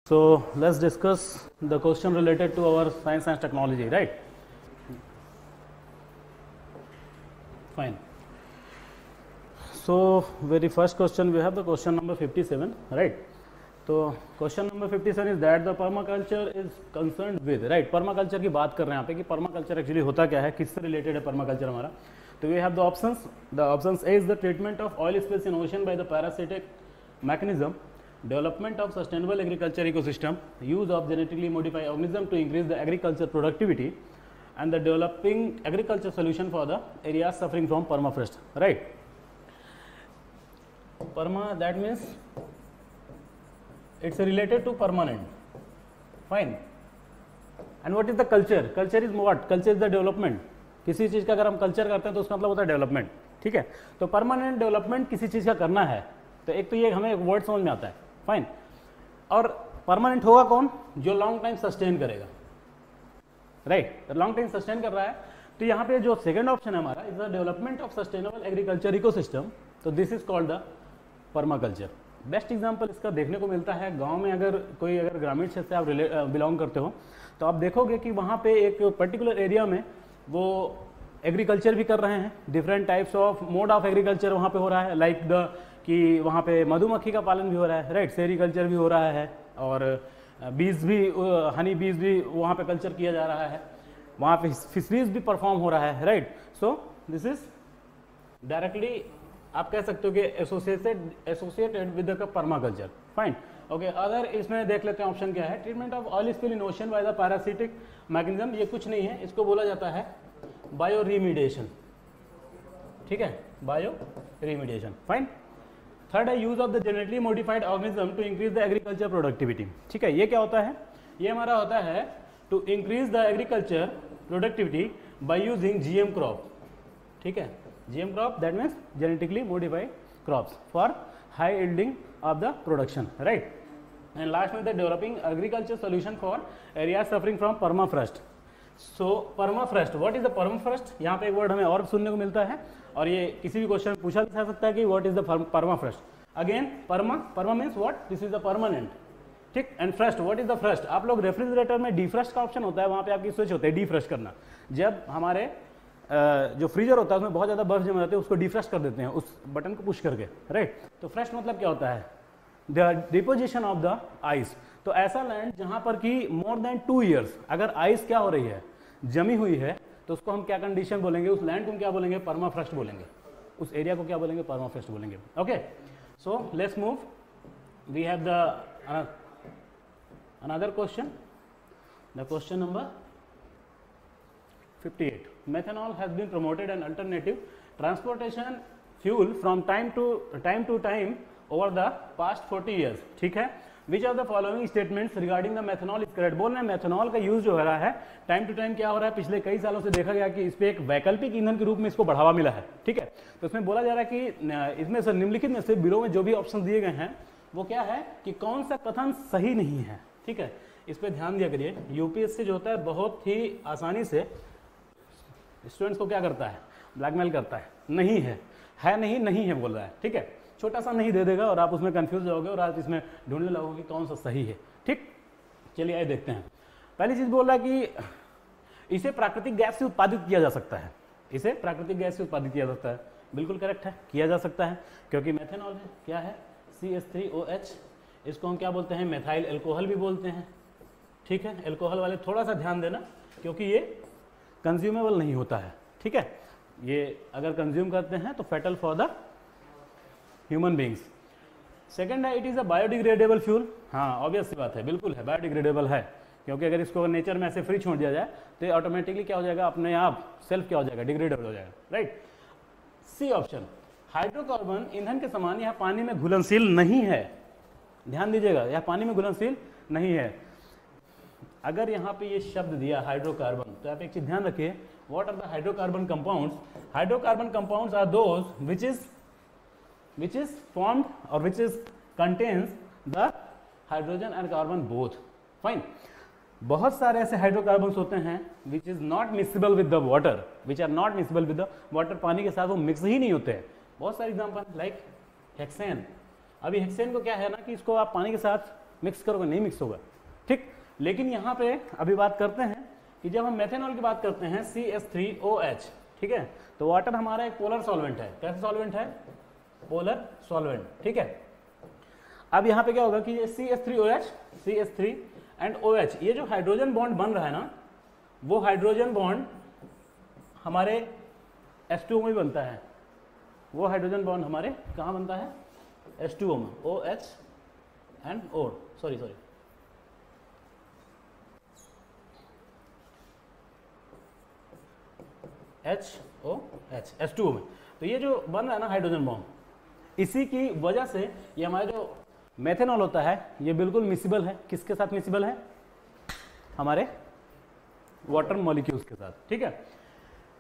So let's discuss the question related to our science and technology, right? Fine. So very first question we have the question number 57, right? So question number 57 is that the permaculture is concerned with, right? Permaculture की बात कर रहे हैं यहाँ पे कि permaculture actually होता क्या है, किससे related है permaculture हमारा? तो we have the options. The options A is the treatment of oil spills in ocean by the parasitic mechanism. Development of sustainable agriculture ecosystem, use of genetically modified organism to increase the agriculture productivity, and the developing agriculture solution for the areas suffering from permafrost, right? Perma, that means it's related to permanent, fine. And what is the culture? Culture is what? Culture is the development. किसी चीज़ का अगर हम culture करते हैं तो उसका मतलब होता है डेवलपमेंट, ठीक है? तो परमानेंट डेवलपमेंट किसी चीज़ का करना है तो एक तो ये हमें एक वर्ड समझ में आता है, फाइन। और परमानेंट होगा कौन? जो लॉन्ग टाइम सस्टेन करेगा, राइट? लॉन्ग टाइम सस्टेन कर रहा है तो यहाँ पे जो सेकंड ऑप्शन है हमारा is the development of sustainable agriculture ecosystem, तो this is called the permaculture. Best example इसका देखने को मिलता है गांव में। अगर ग्रामीण क्षेत्र से आप बिलोंग करते हो तो आप देखोगे कि वहाँ पे एक पर्टिकुलर एरिया में वो एग्रीकल्चर भी कर रहे हैं, different types of mode of agriculture वहाँ पे हो रहा है, लाइक द कि वहाँ पे मधुमक्खी का पालन भी हो रहा है, राइट? सेरीकल्चर भी हो रहा है और बीज भी, हनी बीज भी वहाँ पे कल्चर किया जा रहा है, वहाँ पे फिशरीज भी परफॉर्म हो रहा है, right? So this is directly आप कह सकते हो कि associated with the permaculture, fine, okay. Other इसमें देख लेते हैं ऑप्शन क्या है। Treatment of oil spill in ocean by the parasitic mechanism, ये कुछ नहीं है, इसको बोला जाता है बायो रिमीडिएशन, ठीक है? Bioremediation, fine. थर्ड है use of the genetically modified organism to increase the agriculture productivity, ठीक है? ये क्या होता है? ये हमारा होता है to increase the agriculture productivity by using GM crop, ठीक है? GM crop that means genetically modified crops for high yielding of the production, right? And last में the developing agriculture solution for area suffering from permafrost. So permafrost, what is the permafrost? यहाँ पे एक word हमें और सुनने को मिलता है और ये किसी भी क्वेश्चन पूछा जा सकता है कि what is the permafrost. Again perma means what? This is the permanent, ठीक? And frost, what is the frost? आप लोग रेफ्रिजरेटर में डीफ्रस्ट का ऑप्शन होता है, वहाँ पे आपकी स्विच होता है डीफ्रस्ट करना। जब हमारे जो फ्रीजर होता है उसमें बहुत ज़्यादा बर्फ जम जाती है, उसको डिफ्रस्ट कर देते हैं उस बटन को पुश करके, राइट? तो फ्रस्ट मतलब क्या होता है? The deposition of the ice. तो ऐसा लैंड जहाँ पर कि मोर देन 2 ईयर्स अगर आइस क्या हो रही है, जमी हुई है, तो उसको हम क्या कंडीशन बोलेंगे? उस लैंड को हम क्या बोलेंगे? पर्माफ्रस्ट बोलेंगे। उस एरिया को क्या बोलेंगे? पर्माफ्रस्ट बोलेंगे, okay. So let's move, we have the another question, the question number 58. Methanol has been promoted an alternative transportation fuel from time to time over the past 40 years, ठीक है? Which of the following statements regarding the methanol is correct? बोल रहे हैं methanol का use जो हो रहा है टाइम टू टाइम क्या हो रहा है, पिछले कई सालों से देखा गया कि इस पे एक वैकल्पिक ईंधन के रूप में इसको बढ़ावा मिला है, ठीक है? तो इसमें बोला जा रहा है कि इसमें से निम्नलिखित में से बिलो में जो भी ऑप्शन दिए गए हैं वो क्या है कि कौन सा कथन सही नहीं है, ठीक है? इस पर ध्यान दिया करिए। यूपीएससी जो होता है बहुत ही आसानी से स्टूडेंट्स को क्या करता है? ब्लैकमेल करता है। नहीं है, है नहीं, नहीं है बोल रहा है, ठीक है? छोटा सा नहीं दे देगा और आप उसमें कंफ्यूज जाओगे और आप इसमें ढूंढने लगोगे कि कौन सा सही है, ठीक? चलिए आइए देखते हैं। पहली चीज बोल रहा है कि इसे प्राकृतिक गैस से उत्पादित किया जा सकता है। इसे प्राकृतिक गैस से उत्पादित किया जा सकता है, बिल्कुल करेक्ट है, किया जा सकता है, क्योंकि मेथेनॉल है, क्या है? CH3OH। इसको हम क्या बोलते हैं? मेथाइल एल्कोहल भी बोलते हैं, ठीक है? एल्कोहल वाले थोड़ा सा ध्यान देना क्योंकि ये कंज्यूमेबल नहीं होता है, ठीक है? ये अगर कंज्यूम करते हैं तो fatal for the human beings. Second है it is a biodegradable fuel. हाँ, ऑब्वियस सी बात है, बिल्कुल है, बायोडिग्रेडेबल है, क्योंकि अगर इसको नेचर में ऐसे फ्री छोड़ दिया जाए तो ऑटोमेटिकली क्या हो जाएगा? अपने आप सेल्फ क्या हो जाएगा? डिग्रेडेबल हो जाएगा, राइट? सी ऑप्शन, हाइड्रोकार्बन ईंधन के समान यह पानी में घुलनशील नहीं है। ध्यान दीजिएगा, यह पानी में घुलनशील नहीं है। अगर यहाँ पे ये शब्द दिया हाइड्रोकार्बन, तो आप एक चीज ध्यान रखिए, what are the hydrocarbon compounds? Hydrocarbon compounds are those which is formed or which is contains the hydrogen and carbon both, fine। बहुत सारे ऐसे हाइड्रोकार्बन्स होते हैं which is not miscible with the water, which are not miscible with the water, पानी के साथ वो mix ही नहीं होते हैं। बहुत सारे एग्जांपल लाइक हेक्सेन। अभी हेक्सेन को क्या है ना कि इसको आप पानी के साथ मिक्स करोगे नहीं मिक्स होगा, ठीक। लेकिन यहाँ पे अभी बात करते हैं कि जब हम मेथेनॉल की बात करते हैं CH3OH, ठीक है, तो वाटर हमारा एक पोलर सॉल्वेंट है। कैसा सॉल्वेंट है? पोलर सॉल्वेंट, ठीक है। अब यहाँ पे क्या होगा कि ये CH3OH, CH3 एंड OH, ये जो हाइड्रोजन बॉन्ड बन रहा है ना, वो हाइड्रोजन बॉन्ड हमारे H2O में बनता है। वो हाइड्रोजन बॉन्ड हमारे कहाँ बनता है? H2O में, OH and O, sorry HOH, H2O में। तो ये जो बन रहा है ना हाइड्रोजन बॉन्ड, इसी की वजह से ये हमारा जो मेथेनॉल होता है ये बिल्कुल मिसिबल है। किसके साथ मिसिबल है? हमारे वाटर मॉलिक्यूल्स के साथ, ठीक है।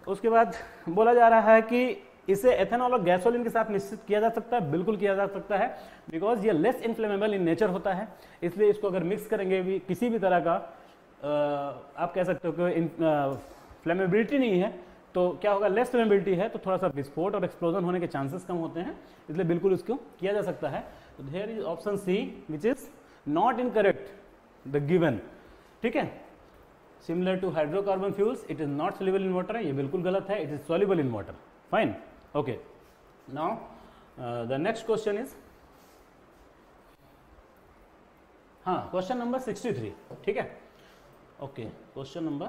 उसके बाद बोला जा रहा है कि इसे एथेनॉल और गैसोलीन के साथ मिश्रित किया जा सकता है। बिल्कुल किया जा सकता है, बिकॉज ये लेस इन्फ्लेमेबल इन नेचर होता है, इसलिए इसको अगर मिक्स करेंगे भी किसी भी तरह का आप कह सकते हो कि फ्लेमेबिलिटी नहीं है तो क्या होगा, लेस फ्लेमेबिलिटी है तो थोड़ा सा विस्फोट और एक्सप्लोजन होने के चांसेस कम होते हैं, इसलिए बिल्कुल इसको किया जा सकता है। तो there is option C which is not incorrect the given, ठीक है। Similar to hydrocarbon fuels it is not soluble in water, ये बिल्कुल गलत है, it is soluble in water, fine, okay. Now the next question is, हाँ, question number 63, ठीक है, okay. Question number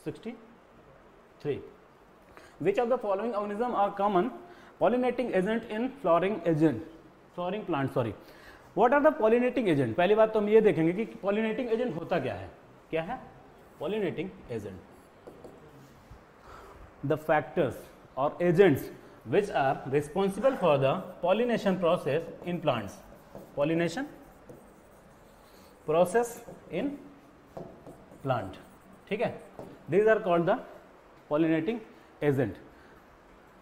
63, which of the following organism are common pollinating agent in flowering plant, sorry, what are the pollinating agent? पहली बात तो हम ये देखेंगे कि pollinating agent होता क्या है। क्या है pollinating agent? The factors or agents which are responsible for the pollination process in plants. Pollination process in plant, ठीक है। These are called the pollinating agent.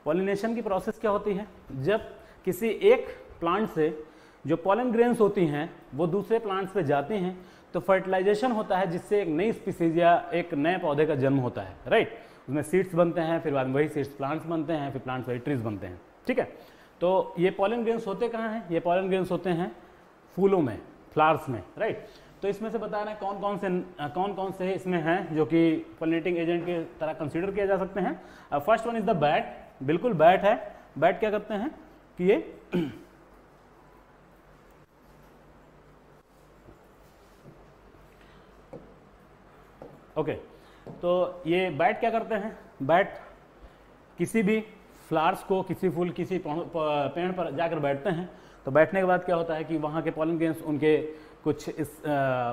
Pollination की प्रोसेस क्या होती है? जब किसी एक प्लांट से जो पॉलन ग्रेन्स होती हैं वो दूसरे प्लांट्स पे जाती हैं तो फर्टिलाइजेशन होता है, जिससे एक नई स्पीसीज या एक नए पौधे का जन्म होता है, राइट। उसमें सीड्स बनते हैं, फिर बाद में वही सीड्स प्लांट्स बनते हैं, फिर प्लांट्स वही ट्रीज बनते हैं, ठीक है। तो ये पॉलन ग्रेन्स होते कहाँ हैं? ये पॉलन ग्रेन्स होते हैं फूलों में, फ्लावर्स में, राइट। तो इसमें से बता रहे हैं कौन कौन से इसमें हैं जो कि पॉलिनेटिंग एजेंट के तरह कंसीडर किया जा सकते हैं। First one is the bat, बिल्कुल बैट है। बैट क्या करते हैं कि ये ओके, तो ये बैट क्या करते हैं? बैट किसी भी फ्लावर्स को, किसी फूल, किसी पेड़ पर जाकर बैठते हैं। तो बैठने के बाद क्या होता है कि वहाँ के पॉलन ग्रेन्स उनके कुछ इस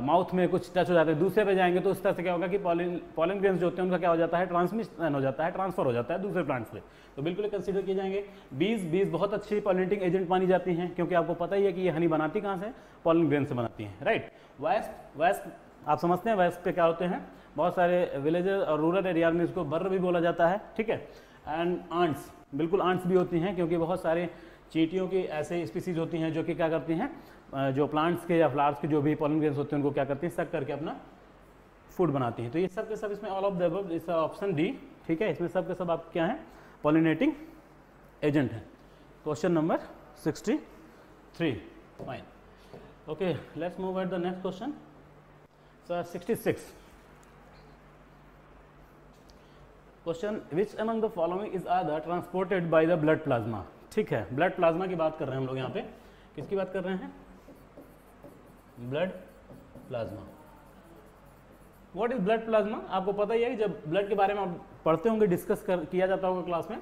माउथ में कुछ टच हो जाते हैं, दूसरे पे जाएंगे तो इस तरह से क्या होगा कि पॉलन ग्रेन्स जो होते हैं उनका क्या हो जाता है, ट्रांसमिशन हो जाता है, ट्रांसफर हो जाता है दूसरे प्लांट्स पे। तो बिल्कुल कंसीडर किए जाएंगे। बीज बहुत अच्छी पॉलिनेटिंग एजेंट मानी जाती हैं, क्योंकि आपको पता ही है कि ये हनी बनाती कहाँ से? पॉलन ग्रेन से बनाती हैं, राइट। वेस्ट आप समझते हैं, वेस्ट पे क्या होते हैं? बहुत सारे विलेजेस और रूरल एरिया में इसको बर्र भी बोला जाता है, ठीक है। एंड आंट्स, बिल्कुल आंट्स भी होती हैं, क्योंकि बहुत सारे चींटियों की ऐसे स्पीसीज होती हैं जो कि क्या करती हैं, जो प्लांट्स के या फ्लावर्स के जो भी पॉलन ग्रेन्स होते हैं उनको क्या करती हैं, सक करके अपना फूड बनाती हैं। तो ये सब के सब इसमें all of the above, is option D, ठीक है। इसमें सब के सब आप क्या हैं? पॉलिनेटिंग एजेंट हैं। Question number 63, fine, okay. Let's move at the next question, sir 66 question, which among the following is are transported by the blood plasma, ठीक है। ब्लड प्लाज्मा की बात कर रहे हैं हम लोग यहाँ पे, किसकी बात कर रहे हैं? Blood plasma. What is blood plasma? आपको पता ही है कि जब ब्लड के बारे में आप पढ़ते होंगे, डिस्कस किया जाता होगा क्लास में,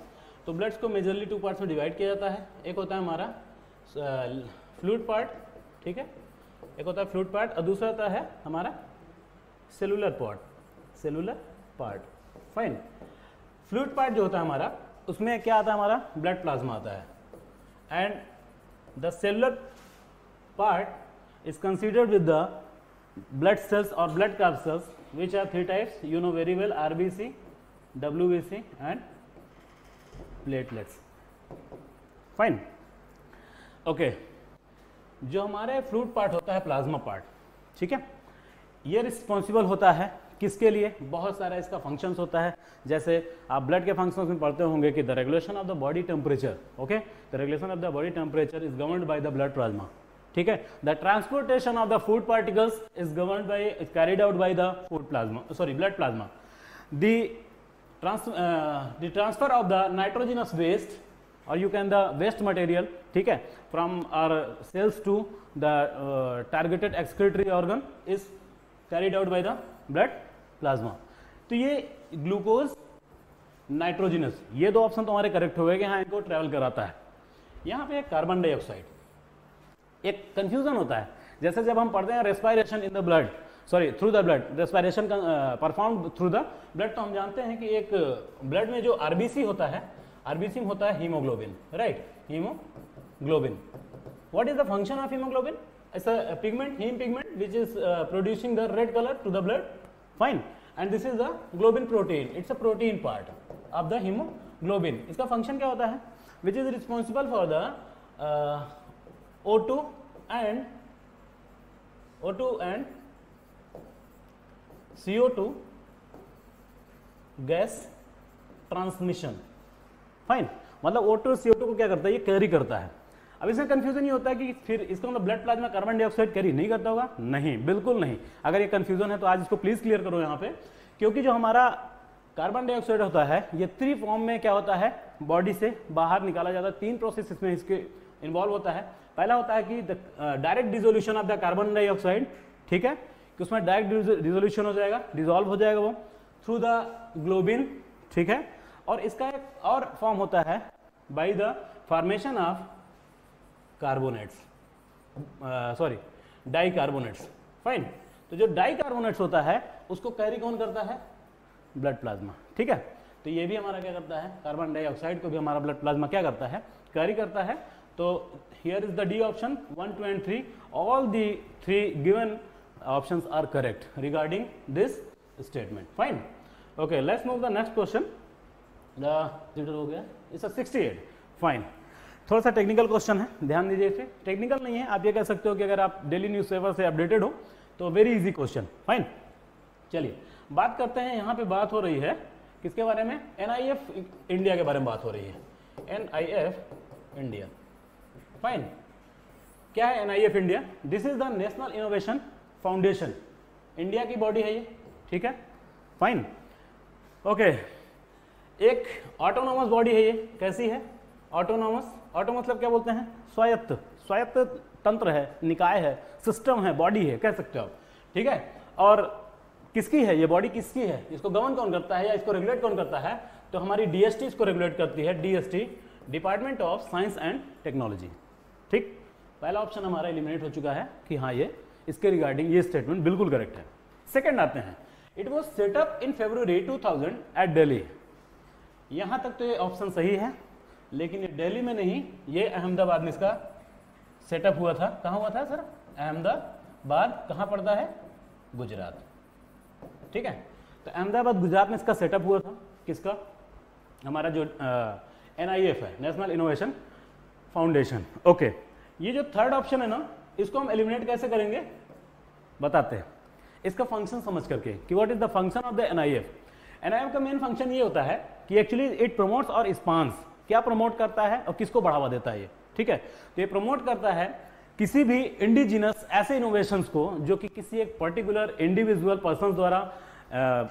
तो ब्लड्स को मेजरली 2 पार्ट्स में डिवाइड किया जाता है। एक होता है हमारा फ्लूइड पार्ट, ठीक है, एक होता है फ्लूइड पार्ट, और दूसरा होता है हमारा cellular part, fine. Fluid part जो होता है हमारा, उसमें क्या आता है? हमारा ब्लड प्लाज्मा आता है। And the cellular part is considered with the blood cells or blood corpuscles, which are 3 types, you know very well, RBC, WBC and platelets, fine, okay। जो हमारे फ्लूइड पार्ट होता है, प्लाज्मा पार्ट, ठीक है, ये responsible होता है किसके लिए? बहुत सारा इसका फंक्शंस होता है। जैसे आप ब्लड के फंक्शंस में पढ़ते होंगे कि the regulation of the body temperature, okay, the regulation of the body temperature is governed bye the blood plasma, ठीक है। The transportation of the food particles is governed bye carried out by the food plasma, sorry blood plasma. the transfer of the nitrogenous waste or you can the waste material, ठीक है, from our cells to the targeted excretory organ is carried out by the blood plasma। तो ये glucose nitrogenous, ये दो option तुम्हारे correct हो गए कि हाँ इनको ट्रेवल कराता है। यहाँ पे कार्बन डाइऑक्साइड, एक कंफ्यूजन होता है, जैसे जब हम पढ़ते हैं respiration in the blood, sorry through the blood, respiration perform through the blood, तो हम जानते हैं कि एक ब्लड में जो आरबीसी होता है, आरबीसी में होता है haemoglobin, right, haemoglobin. What is the function of haemoglobin? It's a pigment, haem pigment which is producing the red colour to the blood, fine, and this is the globin protein, it's a protein part of the haemoglobin. इसका function क्या होता है? Which is responsible for the O2 and CO2 gas transmission, fine. मतलब O2 और CO2 को क्या करता है? ये कैरी करता है। अब इसमें कंफ्यूजन ये होता है कि फिर इसका मतलब blood plasma carbon dioxide carry नहीं करता होगा? नहीं, बिल्कुल नहीं। अगर ये कंफ्यूजन है तो आज इसको प्लीज क्लियर करो यहाँ पे, क्योंकि जो हमारा कार्बन डाइऑक्साइड होता है ये 3 फॉर्म में क्या होता है, बॉडी से बाहर निकाला जाता है। 3 प्रोसेस इसमें इसके इन्वॉल्व होता है। पहला होता है कि direct dissolution of the carbon dioxide, ठीक है, कि उसमें डायरेक्ट डिसोल्यूशन हो जाएगा, डिसॉल्व हो जाएगा वो थ्रू द ग्लोबिन, ठीक है। और इसका एक और फॉर्म होता है by the formation of carbonates, sorry dicarbonates, fine. तो जो डाइकार्बोनेट्स होता है उसको कैरी कौन करता है? ब्लड प्लाज्मा, ठीक है। तो ये भी हमारा क्या करता है, कार्बन डाइऑक्साइड को भी हमारा ब्लड प्लाज्मा क्या करता है, कैरी करता है। तो here is the D option 1, 2 and 3, all the 3 given options are correct regarding this statement, fine. Okay, let's move the next question. The हो गया, इट्स 68, फाइन। थोड़ा सा टेक्निकल क्वेश्चन है, ध्यान दीजिए इसे। टेक्निकल नहीं है, आप ये कह सकते हो कि अगर आप डेली न्यूज़पेपर से अपडेटेड हो तो वेरी इजी क्वेश्चन, फाइन। चलिए बात करते हैं, यहाँ पे बात हो रही है किसके बारे में? NIF इंडिया के बारे में बात हो रही है। NIF India, fine. क्या है NIF India? This is the national innovation foundation, India की बॉडी है ये, ठीक है, फाइन। ओके, एक ऑटोनोमस बॉडी है ये। कैसी है? ऑटोनोमस। ऑटो मतलब क्या बोलते हैं? स्वायत्त, स्वायत्त तंत्र है, निकाय है, सिस्टम है, बॉडी है, कह सकते हो आप, ठीक है। और किसकी है ये बॉडी? किसकी है? इसको गवर्न कौन करता है या इसको रेगुलेट कौन करता है? तो हमारी DST इसको रेगुलेट करती है, DST, department of science and technology, ठीक। पहला ऑप्शन हमारा एलिमिनेट हो चुका है कि हाँ ये इसके रिगार्डिंग ये स्टेटमेंट बिल्कुल करेक्ट है। सेकंड आते हैं, it was set up in February 2000 at Delhi. यहां तक तो ये ऑप्शन सही है, लेकिन ये दिल्ली में नहीं, ये अहमदाबाद में इसका सेटअप हुआ था। कहाँ हुआ था सर? अहमदाबाद। कहाँ पड़ता है? गुजरात, ठीक है। तो अहमदाबाद गुजरात में इसका सेटअप हुआ था। किसका? हमारा जो NIF है, नेशनल इनोवेशन फाउंडेशन। ओके, ये जो थर्ड ऑप्शन है ना, इसको हम एलिमिनेट कैसे करेंगे बताते हैं। इसका फंक्शन समझ करके कि what is the function of the NIF। NIF का मेन फंक्शन ये होता है कि एक्चुअली इट प्रमोट्स और स्पॉन्स, क्या प्रमोट करता है और किसको बढ़ावा देता है ये, ठीक है। तो ये प्रमोट करता है किसी भी इंडिजिनस ऐसे इनोवेशंस को जो कि किसी एक पर्टिकुलर इंडिविजुअल पर्सन द्वारा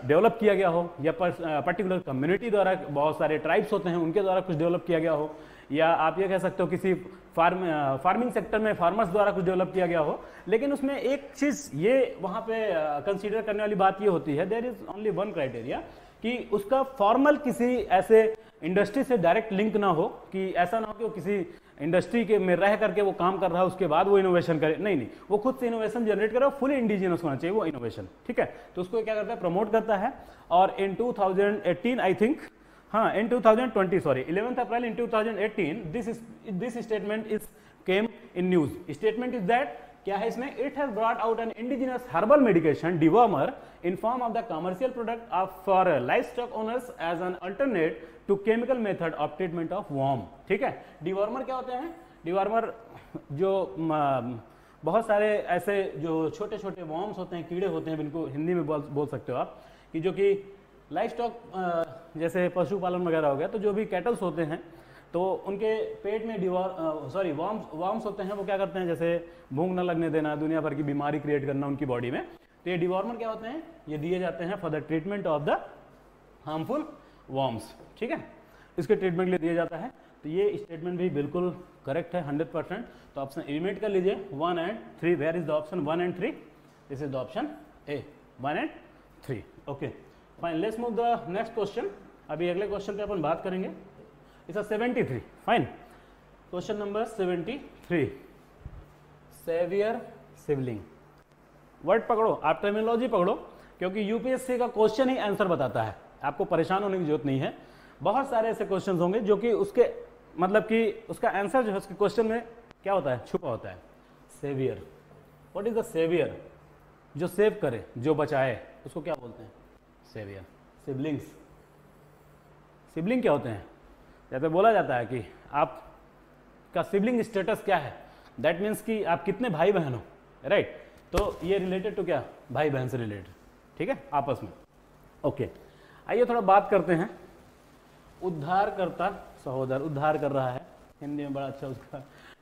डेवलप किया गया हो, या पर्टिकुलर कम्युनिटी द्वारा, बहुत सारे ट्राइब्स होते हैं उनके द्वारा कुछ डेवलप किया गया हो, या आप ये कह सकते हो किसी फार्मिंग सेक्टर में फार्मर्स द्वारा कुछ डेवलप किया गया हो। लेकिन उसमें एक चीज़ ये वहाँ पे कंसीडर करने वाली बात ये होती है, there is only one criteria, कि उसका फॉर्मल किसी ऐसे इंडस्ट्री से डायरेक्ट लिंक ना हो, कि ऐसा ना हो कि वो किसी इंडस्ट्री के में रह करके वो काम कर रहा है उसके बाद वो इनोवेशन करे, नहीं नहीं, वो खुद से इनोवेशन जनरेट करे, फुली इंडिजिनस होना चाहिए वो इनोवेशन, ठीक है। तो उसको क्या करता है? प्रमोट करता है। और इन 2018 आई थिंक, हाँ in 2020 sorry 11 April in 2018 this statement is came in news. Statement is that, क्या है इसमें? It has brought out an indigenous herbal medication dewormer in form of the commercial product of for life stock owners as an alternate to chemical method of treatment of worm, ठीक है। डिवर्मर क्या होते हैं? डिवर्मर जो बहुत सारे ऐसे जो छोटे छोटे वॉर्म्स होते हैं, कीड़े होते हैं, इनको हिंदी में बोल सकते हो आप, कि जो कि लाइफ स्टॉक जैसे पशुपालन वगैरह हो गया, तो जो भी कैटल्स होते हैं तो उनके पेट में वॉर्म्स होते हैं, वो क्या करते हैं, जैसे भूख न लगने देना, दुनिया भर की बीमारी क्रिएट करना उनकी बॉडी में। तो ये डिवॉर्मर क्या होते हैं, ये दिए जाते हैं for the treatment of the harmful worms, ठीक है, इसके ट्रीटमेंट के लिए दिया जाता है। तो ये स्टेटमेंट भी बिल्कुल करेक्ट है 100%। तो ऑप्शन एलिमिनेट कर लीजिए 1 and 3। Where is the option 1 and 3? This is the option A, 1 and 3। Okay fine, let's move the next question. अभी अगले क्वेश्चन पे अपन बात करेंगे। It's 73। Fine, question number 73, saviour sibling. Word पकड़ो, आप टर्मिनोलॉजी पकड़ो, क्योंकि यूपीएससी का क्वेश्चन ही आंसर बताता है, आपको परेशान होने की जरूरत नहीं है। बहुत सारे ऐसे क्वेश्चंस होंगे जो कि उसके मतलब कि उसका आंसर जो है उसके क्वेश्चन में क्या होता है, छुपा होता है। Saviour, what is the saviour? जो सेव करे, जो बचाए, उसको क्या बोलते हैं? सेवियर। सिबलिंग्स, सिबलिंग क्या होते हैं? जैसे बोला जाता है कि आपका सिबलिंग स्टेटस क्या है, दैट मीन्स कि आप कितने भाई बहन हो, राइट? तो ये रिलेटेड टू क्या, भाई बहन से रिलेटेड, ठीक है, आपस में। ओके, आइए थोड़ा बात करते हैं। उद्धारकर्ता सहोदर, उद्धार कर रहा है, हिंदी में बड़ा अच्छा उसका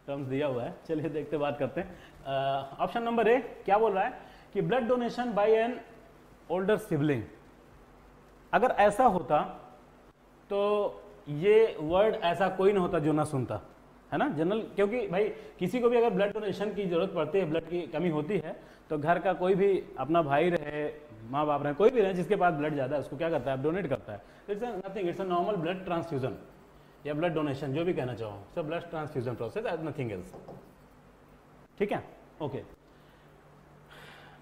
टर्म्स दिया हुआ है। चलिए देखते बात करते हैं। ऑप्शन नंबर ए क्या बोल रहा है कि blood donation by an older sibling. अगर ऐसा होता तो ये वर्ड ऐसा कोई ना होता जो ना सुनता, है ना, जनरल। क्योंकि भाई किसी को भी अगर ब्लड डोनेशन की जरूरत पड़ती है, ब्लड की कमी होती है, तो घर का कोई भी अपना भाई रहे, माँ बाप रहे, कोई भी रहे जिसके पास ब्लड ज़्यादा है, उसको क्या करता है, डोनेट करता है। It's nothing, it's a normal blood transfusion या ब्लड डोनेशन, जो भी कहना चाहो, so blood transfusion process, as nothing else, ठीक है। Okay,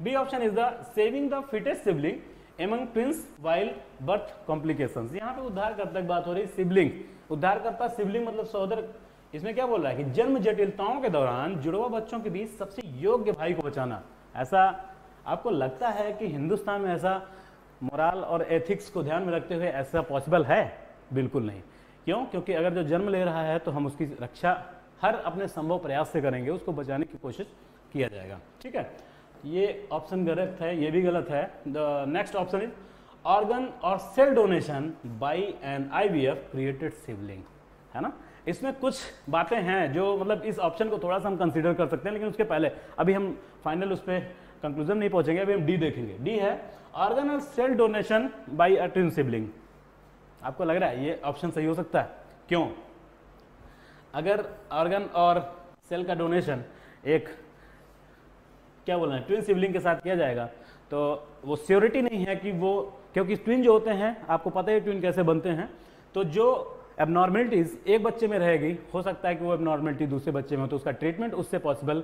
B option is the saving the fittest sibling among twins while birth complications. यहाँ पे उद्धार करता की बात हो रही, सिबलिंग, उद्धार करता सिबलिंग मतलब सहोदर। इसमें क्या बोल रहा है कि जन्म जटिलताओं के दौरान जुड़वा बच्चों के बीच सबसे योग्य भाई को बचाना। ऐसा आपको लगता है कि हिंदुस्तान में ऐसा मोरल और एथिक्स को ध्यान में रखते हुए ऐसा पॉसिबल है? बिल्कुल नहीं। क्यों? क्योंकि अगर जो जन्म ले रहा है तो हम उसकी रक्षा हर अपने संभव प्रयास से करेंगे, उसको बचाने की कोशिश किया जाएगा, ठीक है। ये ऑप्शन गलत है, ये भी गलत है। The next option is organ और cell donation by an IVF created sibling, है ना। इसमें कुछ बातें हैं जो मतलब इस ऑप्शन को थोड़ा सा हम कंसीडर कर सकते हैं, लेकिन उसके पहले अभी हम फाइनल उस पर कंक्लूजन नहीं पहुंचेंगे। अभी हम डी देखेंगे। डी है ऑर्गन और cell donation by a twin sibling. आपको लग रहा है ये ऑप्शन सही हो सकता है? क्यों? अगर ऑर्गन और सेल का डोनेशन एक क्या बोलना है ट्विन सिबलिंग के साथ किया जाएगा, तो वो श्योरिटी नहीं है कि वो, क्योंकि ट्विन जो होते हैं आपको पता है ट्विन कैसे बनते हैं, तो जो एबनॉर्मेलिटीज एक बच्चे में रहेगी, हो सकता है कि वो एबनॉर्मेलिटी दूसरे बच्चे में हो, तो उसका ट्रीटमेंट उससे पॉसिबल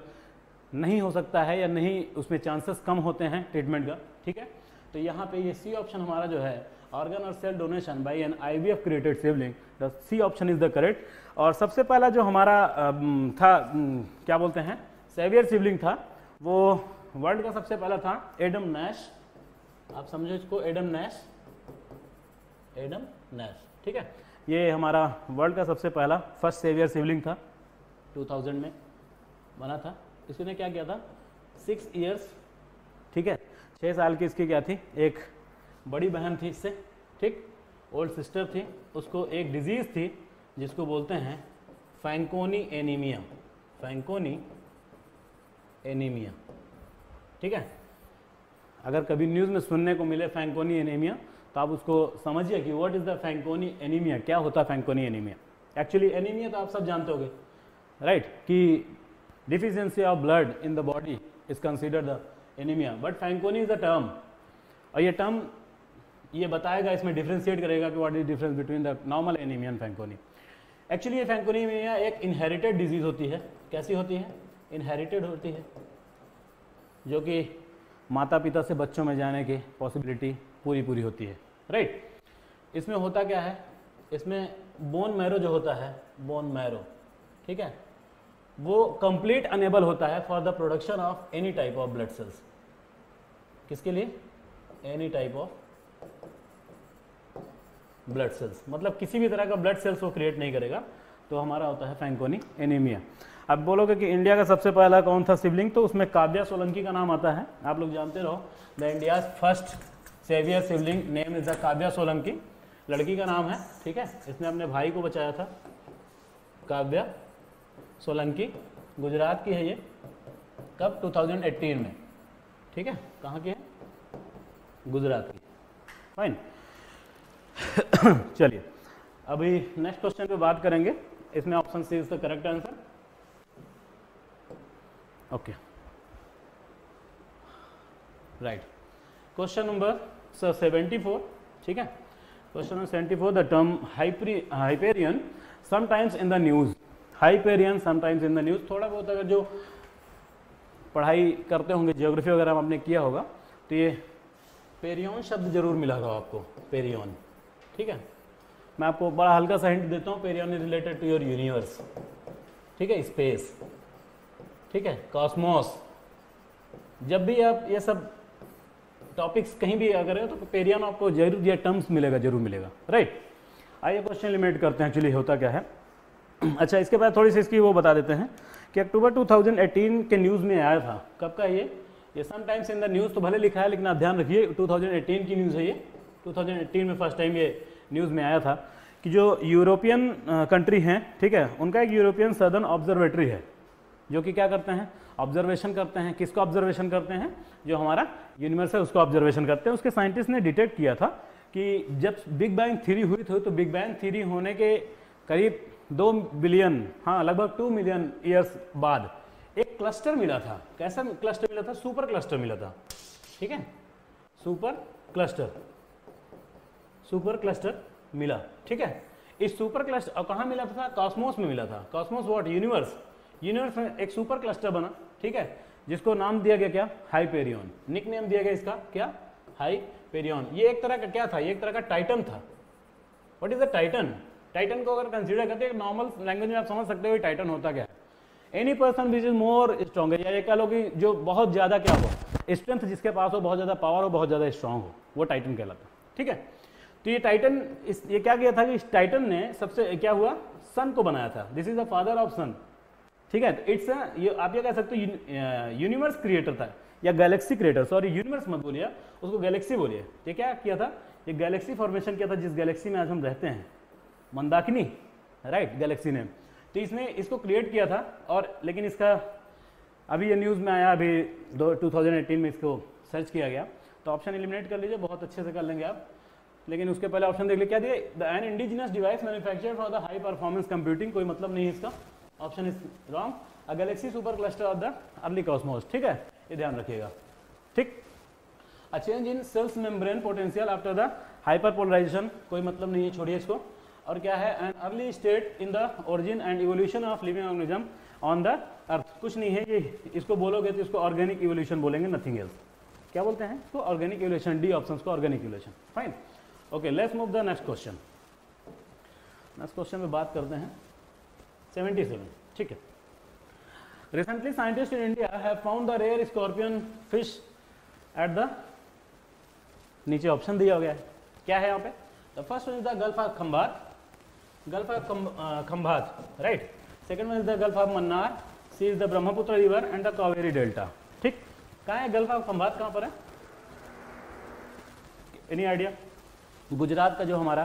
नहीं हो सकता है, या नहीं, उसमें चांसेस कम होते हैं ट्रीटमेंट का, ठीक है। तो यहाँ पे ये सी ऑप्शन हमारा जो है ऑर्गन और cell donation by an IVF created sibling, the C option is the correct. और सबसे पहला जो हमारा था क्या बोलते हैं सेवियर सिबलिंग था, वो वर्ल्ड का सबसे पहला था एडम नैश। आप समझो इसको, एडम नैश, एडम नैश, ठीक है। ये हमारा वर्ल्ड का सबसे पहला फर्स्ट सेवियर सिबलिंग था, 2000 में बना था। इसने क्या किया था, 6 इयर्स, ठीक है, 6 साल की इसकी क्या थी, एक बड़ी बहन थी इससे, ठीक, ओल्ड सिस्टर थी, उसको एक डिजीज़ थी जिसको बोलते हैं फैंकोनी एनीमिया, फैंकोनी एनीमिया, ठीक है। अगर कभी न्यूज़ में सुनने को मिले फैंकोनी एनीमिया, तो आप उसको समझिए कि what is the Fanconi anaemia, क्या होता है फैंकोनी एनीमिया। एक्चुअली एनीमिया तो आप सब जानते होंगे, राइट, कि deficiency of blood in the body is considered the anaemia, but Fanconi is the term, और ये टर्म ये बताएगा, इसमें डिफ्रेंशिएट करेगा कि what is difference between the normal anaemia and Fanconi. Actually ये फैंकोनी एनीमिया एक इनहेरिटेड डिजीज होती है। कैसी होती है? इनहेरिटेड होती है, जो कि माता पिता से बच्चों में जाने की पॉसिबिलिटी पूरी होती है, राइट। इसमें होता क्या है, इसमें बोन मैरो जो होता है, बोन मैरो, ठीक है, वो कंप्लीट अनेबल होता है for the production of any type of blood cells. किसके लिए? Any type of blood cells, मतलब किसी भी तरह का ब्लड सेल्स वो क्रिएट नहीं करेगा, तो हमारा होता है फैंकोनी एनीमिया। अब बोलोगे कि इंडिया का सबसे पहला कौन था सिबलिंग, तो उसमें काव्या सोलंकी का नाम आता है। आप लोग जानते रहो, the India's first saviour sibling name is the Kavya Solanki, लड़की का नाम है, ठीक है। इसने अपने भाई को बचाया था, काव्या सोलंकी, गुजरात की है ये, कब 2018 में, ठीक है, कहाँ की है, गुजरात की, फाइन। चलिए अभी नेक्स्ट क्वेश्चन पे बात करेंगे, इसमें option C is the correct answer. Okay right, question number 74, ठीक है, question number 74, the term Hyperion sometimes in the news, Hyperion sometimes in the news. थोड़ा बहुत अगर जो पढ़ाई करते होंगे ज्योग्राफी वगैरह में आपने किया होगा तो ये पेरियन शब्द जरूर मिला होगा आपको, पेरियन, ठीक है। मैं आपको बड़ा हल्का सा हिंट देता हूँ, perion is related to your universe, ठीक है, स्पेस, ठीक है, कॉस्मोस। जब भी आप ये सब टॉपिक्स कहीं भी अगर है तो पेरियन आपको जरूर ये टर्म्स मिलेगा, जरूर मिलेगा, राइट। आइए क्वेश्चन लिमिट करते हैं, एक्चुअली होता क्या है। अच्छा, इसके बाद थोड़ी सी इसकी वो बता देते हैं कि अक्टूबर 2018 के न्यूज़ में आया था, कब का ये समटाइम्स इन द न्यूज़ तो भले लिखा है लेकिन आप ध्यान रखिए 2018 की न्यूज़ है ये, 2018 में फर्स्ट टाइम ये न्यूज़ में आया था कि जो यूरोपियन कंट्री हैं, ठीक है, उनका एक यूरोपियन सदर्न ऑब्जर्वेटरी है जो कि क्या करते हैं, ऑब्जर्वेशन करते हैं। किसको ऑब्जर्वेशन करते हैं, जो हमारा यूनिवर्स है उसको ऑब्जर्वेशन करते हैं। उसके साइंटिस्ट ने डिटेक्ट किया था कि जब बिग बैंग थ्योरी हुई थी तो बिग बैंग थ्योरी होने के करीब 2 बिलियन, हाँ लगभग 2 मिलियन ईयर्स बाद एक क्लस्टर मिला था। कैसा क्लस्टर मिला था, सुपर क्लस्टर मिला था, ठीक है, सुपर क्लस्टर मिला, ठीक है। इस सुपर क्लस्टर और कहाँ मिला था, कॉस्मोस में मिला था। कॉस्मोस व्हाट, यूनिवर्स में एक सुपर क्लस्टर बना, ठीक है, जिसको नाम दिया गया क्या, हाइपेरियन, निक नेम दिया गया इसका क्या, हाइपेरियन। ये एक तरह का क्या था, ये एक तरह का टाइटन था। What is the Titan, Titan को अगर कंसीडर करते हैं नॉर्मल लैंग्वेज में आप समझ सकते हो टाइटन होता क्या है, any person which is more strong, या ये कह लो कि जो बहुत ज्यादा क्या हो, स्ट्रेंथ जिसके पास हो, बहुत ज्यादा पावर हो, बहुत ज्यादा स्ट्रॉन्ग हो, वो टाइटन कहलाता, ठीक है। तो ये टाइटन ये क्या किया था कि इस टाइटन ने सबसे क्या हुआ, सन को बनाया था। This is the father of son, ठीक है। इट्स आप ये कह सकते हो यूनिवर्स क्रिएटर था या गैलेक्सी क्रिएटर, सॉरी यूनिवर्स मत बोलिए, उसको गैलेक्सी बोलिए। ये क्या किया था, ये गैलेक्सी फॉर्मेशन किया था जिस गैलेक्सी में आज हम रहते हैं, मंदाकिनी, राइट, गैलेक्सी ने। तो इसने इसको क्रिएट किया था और लेकिन इसका अभी ये न्यूज़ में आया, अभी 2018 में इसको सर्च किया गया, तो ऑप्शन एलिमिनेट कर लीजिए, बहुत अच्छे से कर लेंगे आप। लेकिन उसके पहले ऑप्शन देख लीजिए, क्या दिए, the an indigenous device manufacture for the high performance computing, कोई मतलब नहीं है इसका, option is wrong. A galaxy super cluster of the early cosmos, ठीक है, ये ध्यान रखिएगा, ठीक। A change in cells membrane potential after the hyperpolarisation, कोई मतलब नहीं है, छोड़िए इसको। और क्या है, an early state in the origin and evolution of living organism on the earth, कुछ नहीं है ये, इसको बोलोगे तो इसको ऑर्गेनिक इवोल्यूशन बोलेंगे, नथिंग एल्स। क्या बोलते हैं इसको, ऑर्गेनिक इवोल्यूशन, डी ऑप्शन को organic evolution, fine. Okay, let's move the next question. Next question में बात करते हैं 77, ठीक है। Recently scientist in India have found the rare scorpion fish at the, नीचे ऑप्शन दिया गया है, क्या है यहाँ पे, the first one is the gulf of Khambhat, gulf of Khambhat, right. Second one is the gulf of Mannar, C is the Brahmaputra river and the Kaveri delta, ठीक। कहाँ है गल्फ ऑफ खंभात, कहाँ पर है, एनी आइडिया। गुजरात का जो हमारा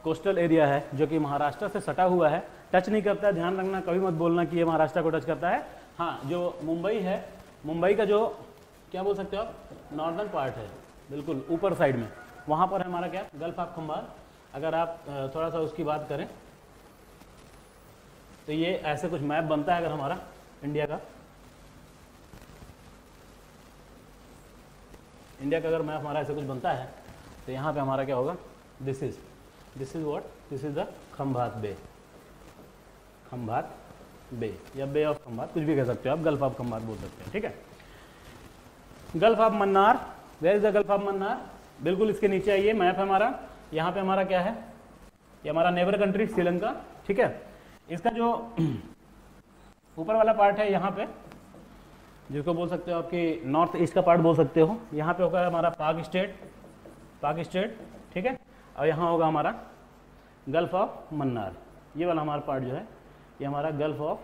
कोस्टल एरिया है जो कि महाराष्ट्र से सटा हुआ है, टच नहीं करता है, ध्यान रखना, कभी मत बोलना कि ये महाराष्ट्र को टच करता है। हाँ, जो मुंबई है, मुंबई का जो क्या बोल सकते हो आप, नॉर्दर्न पार्ट है, बिल्कुल ऊपर साइड में, वहाँ पर है हमारा क्या, गल्फ ऑफ खंभात। अगर आप थोड़ा सा उसकी बात करें तो ये ऐसे कुछ मैप बनता है अगर हमारा इंडिया का, अगर मैप हमारा ऐसे कुछ बनता है तो यहाँ पे हमारा क्या होगा, this is what, this is the Khambhat bay, Khambhat bay या बे ऑफ खंभात, कुछ भी कह सकते हो आप, गल्फ ऑफ खंभात बोल सकते हैं, ठीक है। Gulf of Mannar, where is the gulf of Mannar, बिल्कुल इसके नीचे आइए, मैप है हमारा, यहाँ पे हमारा क्या है, ये हमारा नेबर कंट्री श्रीलंका, ठीक है। इसका जो ऊपर वाला पार्ट है यहाँ पे, जिसको बोल सकते हो आपकी नॉर्थ ईस्ट का पार्ट बोल सकते हो, यहाँ पे होगा हमारा पाक स्टेट, ठीक है। और यहाँ होगा हमारा गल्फ ऑफ मन्नार, ये वाला हमारा पार्ट जो है ये हमारा गल्फ ऑफ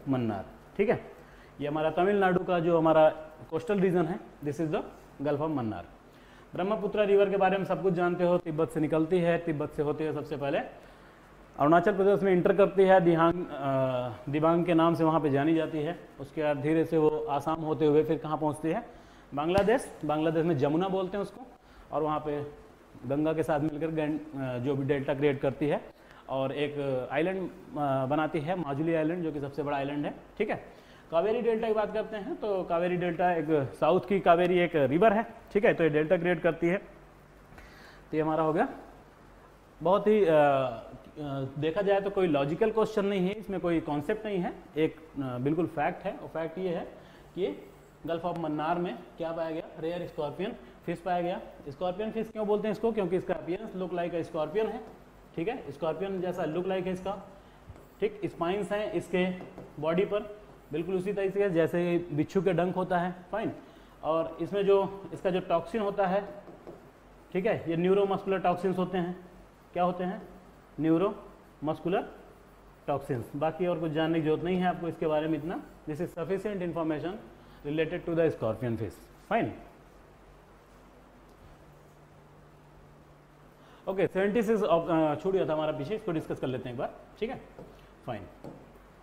मन्नार, ठीक है। ये हमारा तमिलनाडु का जो हमारा कोस्टल रीजन है, this is the gulf of Mannar. Brahmaputra river के बारे में सब कुछ जानते हो, तिब्बत से निकलती है, तिब्बत से होती है सबसे पहले अरुणाचल प्रदेश में इंटर करती है, दिबांग के नाम से वहाँ पे जानी जाती है। उसके बाद धीरे से वो आसाम होते हुए फिर कहाँ पहुँचती है, बांग्लादेश। बांग्लादेश में जमुना बोलते हैं उसको, और वहाँ पे गंगा के साथ मिलकर जो भी डेल्टा क्रिएट करती है और एक आइलैंड बनाती है, माजुली आइलैंड, जो कि सबसे बड़ा आइलैंड है। ठीक है, कावेरी डेल्टा की बात करते हैं तो कावेरी डेल्टा एक साउथ की कावेरी एक रिवर है। ठीक है, तो ये डेल्टा क्रिएट करती है। तो ये हमारा हो गया। बहुत ही देखा जाए तो कोई लॉजिकल क्वेश्चन नहीं है, इसमें कोई कॉन्सेप्ट नहीं है, एक बिल्कुल फैक्ट है। और फैक्ट ये है कि गल्फ ऑफ मन्नार में क्या पाया गया, रेयर स्कॉर्पियन फिश पाया गया। स्कॉर्पियन फिश क्यों बोलते हैं इसको, क्योंकि इसका अपीयरेंस लुक लाइक अ स्कॉर्पियन है। ठीक है, स्कॉर्पियन जैसा लुक लाइक है इसका। ठीक, स्पाइंस हैं इसके बॉडी पर, बिल्कुल उसी तरीके से जैसे बिच्छू के डंक होता है। फाइन, और इसमें जो इसका जो टॉक्सिन होता है, ठीक है, ये न्यूरोमस्कुलर टॉक्सिन्स होते हैं। क्या होते हैं, न्यूरोमस्कुलर टॉक्सिन्स। बाकी और कुछ जानने की जरूरत नहीं है आपको इसके बारे में इतना। This is sufficient information related to the scorpion fish. Fine, okay, 76 छूट गया था हमारा पीछे, इसको डिस्कस कर लेते हैं एक बार। ठीक है, फाइन।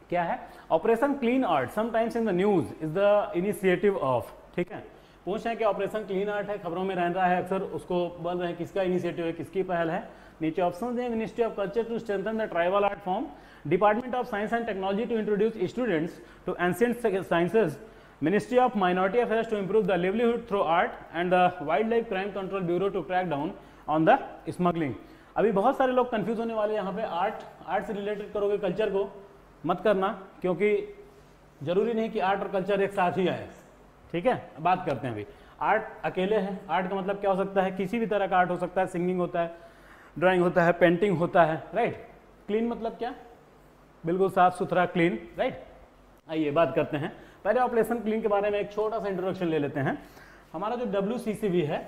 क्या है, operation clean art sometimes in the news is the initiative of. ठीक है, पूछ रहे हैं कि ऑपरेशन क्लीन आर्ट है, खबरों में रह रहा है अक्सर, उसको बोल रहे हैं किसका इनिशिएटिव है, किसकी पहल है। नीचे ऑप्शन है, ministry of culture to strengthen the tribal art form, department of science and technology to introduce students to ancient sciences, ministry of minority affairs to improve the livelihood through art, and the wildlife crime control bureau to crack down on the smuggling. अभी बहुत सारे लोग confuse होने वाले हैं यहाँ पे, art से रिलेटेड करोगे, कल्चर को मत करना, क्योंकि जरूरी नहीं कि आर्ट और कल्चर एक साथ ही आए। ठीक है, बात करते हैं अभी। आर्ट अकेले है, आर्ट का मतलब क्या हो सकता है, किसी भी तरह का आर्ट हो सकता है, सिंगिंग होता है, ड्राइंग होता है, पेंटिंग होता है, राइट। क्लीन मतलब क्या, बिल्कुल साफ सुथरा, क्लीन, राइट। आइए बात करते हैं पहले ऑपरेशन क्लीन के बारे में, एक छोटा सा इंट्रोडक्शन ले लेते हैं। हमारा जो WCCB है,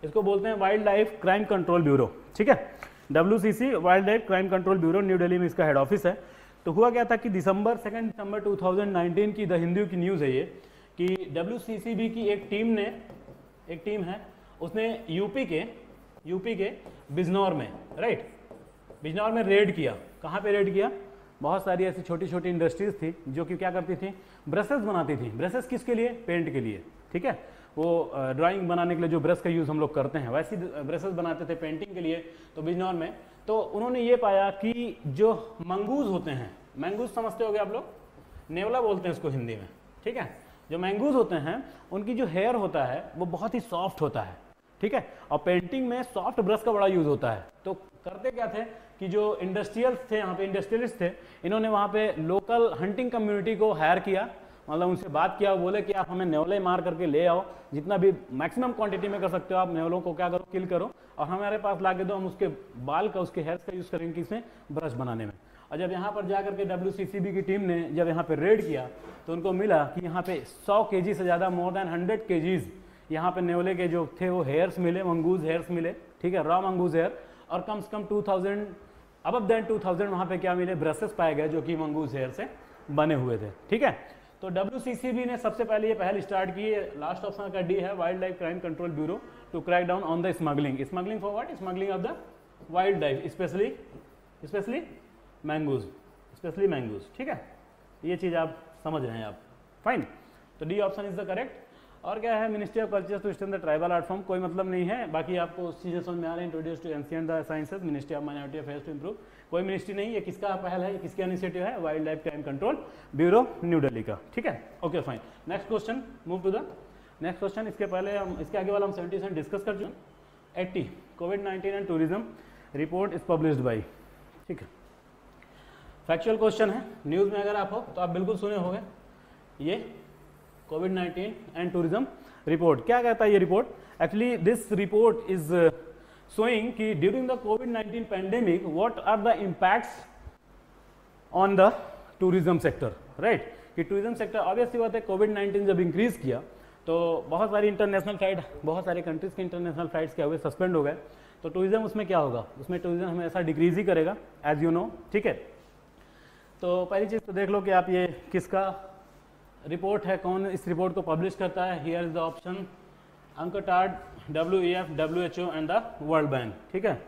इसको बोलते हैं wild life crime control bureau. ठीक है, WCC wild life crime control bureau, New Delhi में इसका हेड ऑफिस है। तो हुआ क्या था कि 2 दिसंबर 2019 की द हिंदू की न्यूज़ है ये, कि WCCB की एक टीम है, उसने यूपी के बिजनौर में, राइट, बिजनौर में रेड किया। कहाँ पे रेड किया, बहुत सारी ऐसी छोटी छोटी इंडस्ट्रीज थी जो कि क्या करती थी, ब्रशेस बनाती थी। ब्रशेस किसके लिए, पेंट के लिए। ठीक है, वो ड्राइंग बनाने के लिए जो ब्रश का यूज़ हम लोग करते हैं, वैसी ब्रशेस बनाते थे पेंटिंग के लिए। तो बिजनौर में तो उन्होंने ये पाया कि जो मंगूज होते हैं, मैंगूज समझते होगे आप लोग, नेवला बोलते हैं इसको हिंदी में। ठीक है, जो मैंगूज होते हैं उनकी जो हेयर होता है वो बहुत ही सॉफ्ट होता है। ठीक है, और पेंटिंग में सॉफ्ट ब्रश का बड़ा यूज होता है। तो करते क्या थे कि जो इंडस्ट्रियल्स थे, यहाँ पे इंडस्ट्रियलिस्ट थे, इन्होंने वहाँ पे लोकल हंटिंग कम्युनिटी को हायर किया, मतलब उनसे बात किया, बोले कि आप हमें नेवले मार करके ले आओ, जितना भी मैक्सिमम क्वांटिटी में कर सकते हो आप नेवलों को क्या करो, किल करो, और हमारे पास ला के दो, हम उसके बाल का, उसके हेयर्स का यूज़ करेंगे किसमें, ब्रश बनाने में। और जब यहाँ पर जाकर के WCCB की टीम ने जब यहाँ पे रेड किया तो उनको मिला कि यहाँ पे 100 kg से ज़्यादा, मोर देन 100 kgs यहाँ पे नेवले के जो थे वो हेयर्स मिले, मंगूज हेयर्स मिले। ठीक है, रॉ मंगूज हेयर, और कम से कम 2000 अबव देन 2000 वहाँ पे क्या मिले, ब्रशेस पाए गए जो कि मंगूज हेयर से बने हुए थे। ठीक है, तो WCCB ने सबसे पहले ये पहल स्टार्ट की है। लास्ट ऑप्शन का डी है, wildlife crime control bureau to crack down on the smuggling. Smuggling for what, smuggling of the wildlife, specially mongoose. ठीक है, ये चीज़ आप समझ रहे हैं आप, फाइन। तो D option is the correct. और क्या है, ministry of culture to strengthen the tribal art form, कोई मतलब नहीं है, बाकी आपको चीज़ें समझ में आ रही है। Introduce to ancient the sciences, ministry of minority affairs to improve, कोई मिनिस्ट्री नहीं, ये किसका पहल है, ये किसका इनिशिएटिव है, wildlife crime control bureau, New Delhi का। ठीक है, okay fine. Next question, move to the next question. इसके पहले हम, इसके आगे वाला हम 70% डिस्कस कर चुके हैं। 80 कोविड-19 and tourism report is published by. ठीक है, फैक्चुअल क्वेश्चन है, न्यूज़ में अगर आप हो तो आप बिल्कुल सुने होंगे। ये कोविड-19 एंड टूरिज्म रिपोर्ट क्या कहता है ये report, actually this report is showing कि ड्यूरिंग द कोविड-19 pandemic what are the impacts on the tourism sector, right. कि टूरिज्म सेक्टर ऑब्वियसली बात है, कोविड-19 जब इंक्रीज किया तो बहुत सारी इंटरनेशनल फ्लाइट, बहुत सारे कंट्रीज के इंटरनेशनल फ्लाइट्स क्या हुए, सस्पेंड हो गए। तो टूरिज्म उसमें क्या होगा, उसमें टूरिज्म हमेशा डिक्रीज ही करेगा, एज यू नो। ठीक है, तो पहली चीज़ तो देख लो कि आप ये किसका रिपोर्ट है, कौन इस रिपोर्ट को पब्लिश करता है। Here is the option, UNCTAD, WEF, WHO and the world bank. ठीक है,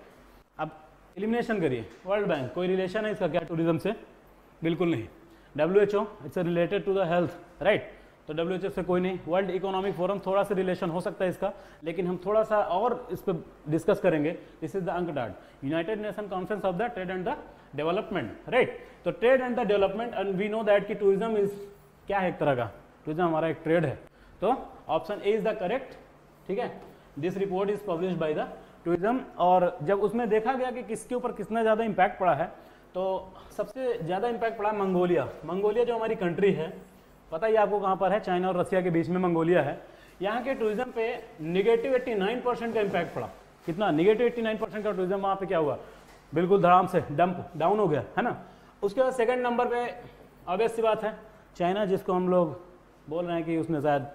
एलिमिनेशन करिए, वर्ल्ड बैंक कोई रिलेशन है इसका क्या टूरिज्म से? बिल्कुल नहीं। WHO it's related to the health, right, तो WHO से कोई नहीं। वर्ल्ड इकोनॉमिक फोरम थोड़ा सा रिलेशन हो सकता है इसका, लेकिन हम थोड़ा सा और इस पर डिस्कस करेंगे। This is the UNCTAD, United Nation conference of the trade and the development, right. तो trade and the development, and we know that कि टूरिज्म इज क्या है, एक तरह का टूरिज्म हमारा एक ट्रेड है, तो option A is the correct, ठीक है। This report is published by the tourism, और जब उसमें देखा गया कि किसके ऊपर कितना ज़्यादा इम्पैक्ट पड़ा है, तो सबसे ज़्यादा इम्पैक्ट पड़ा मंगोलिया। मंगोलिया जो हमारी कंट्री है, पता ही आपको कहाँ पर है, चाइना और रसिया के बीच में मंगोलिया है। यहाँ के टूरिज्म पे निगेटिव 89% का इम्पैक्ट पड़ा। कितना? निगेटिव 89% का टूरिज्म वहाँ पे क्या हुआ, बिल्कुल धड़ाम से डंप डाउन हो गया, है ना। उसके बाद सेकंड नंबर पे ऑब्वियस सी बात है चाइना, जिसको हम लोग बोल रहे हैं कि उसने शायद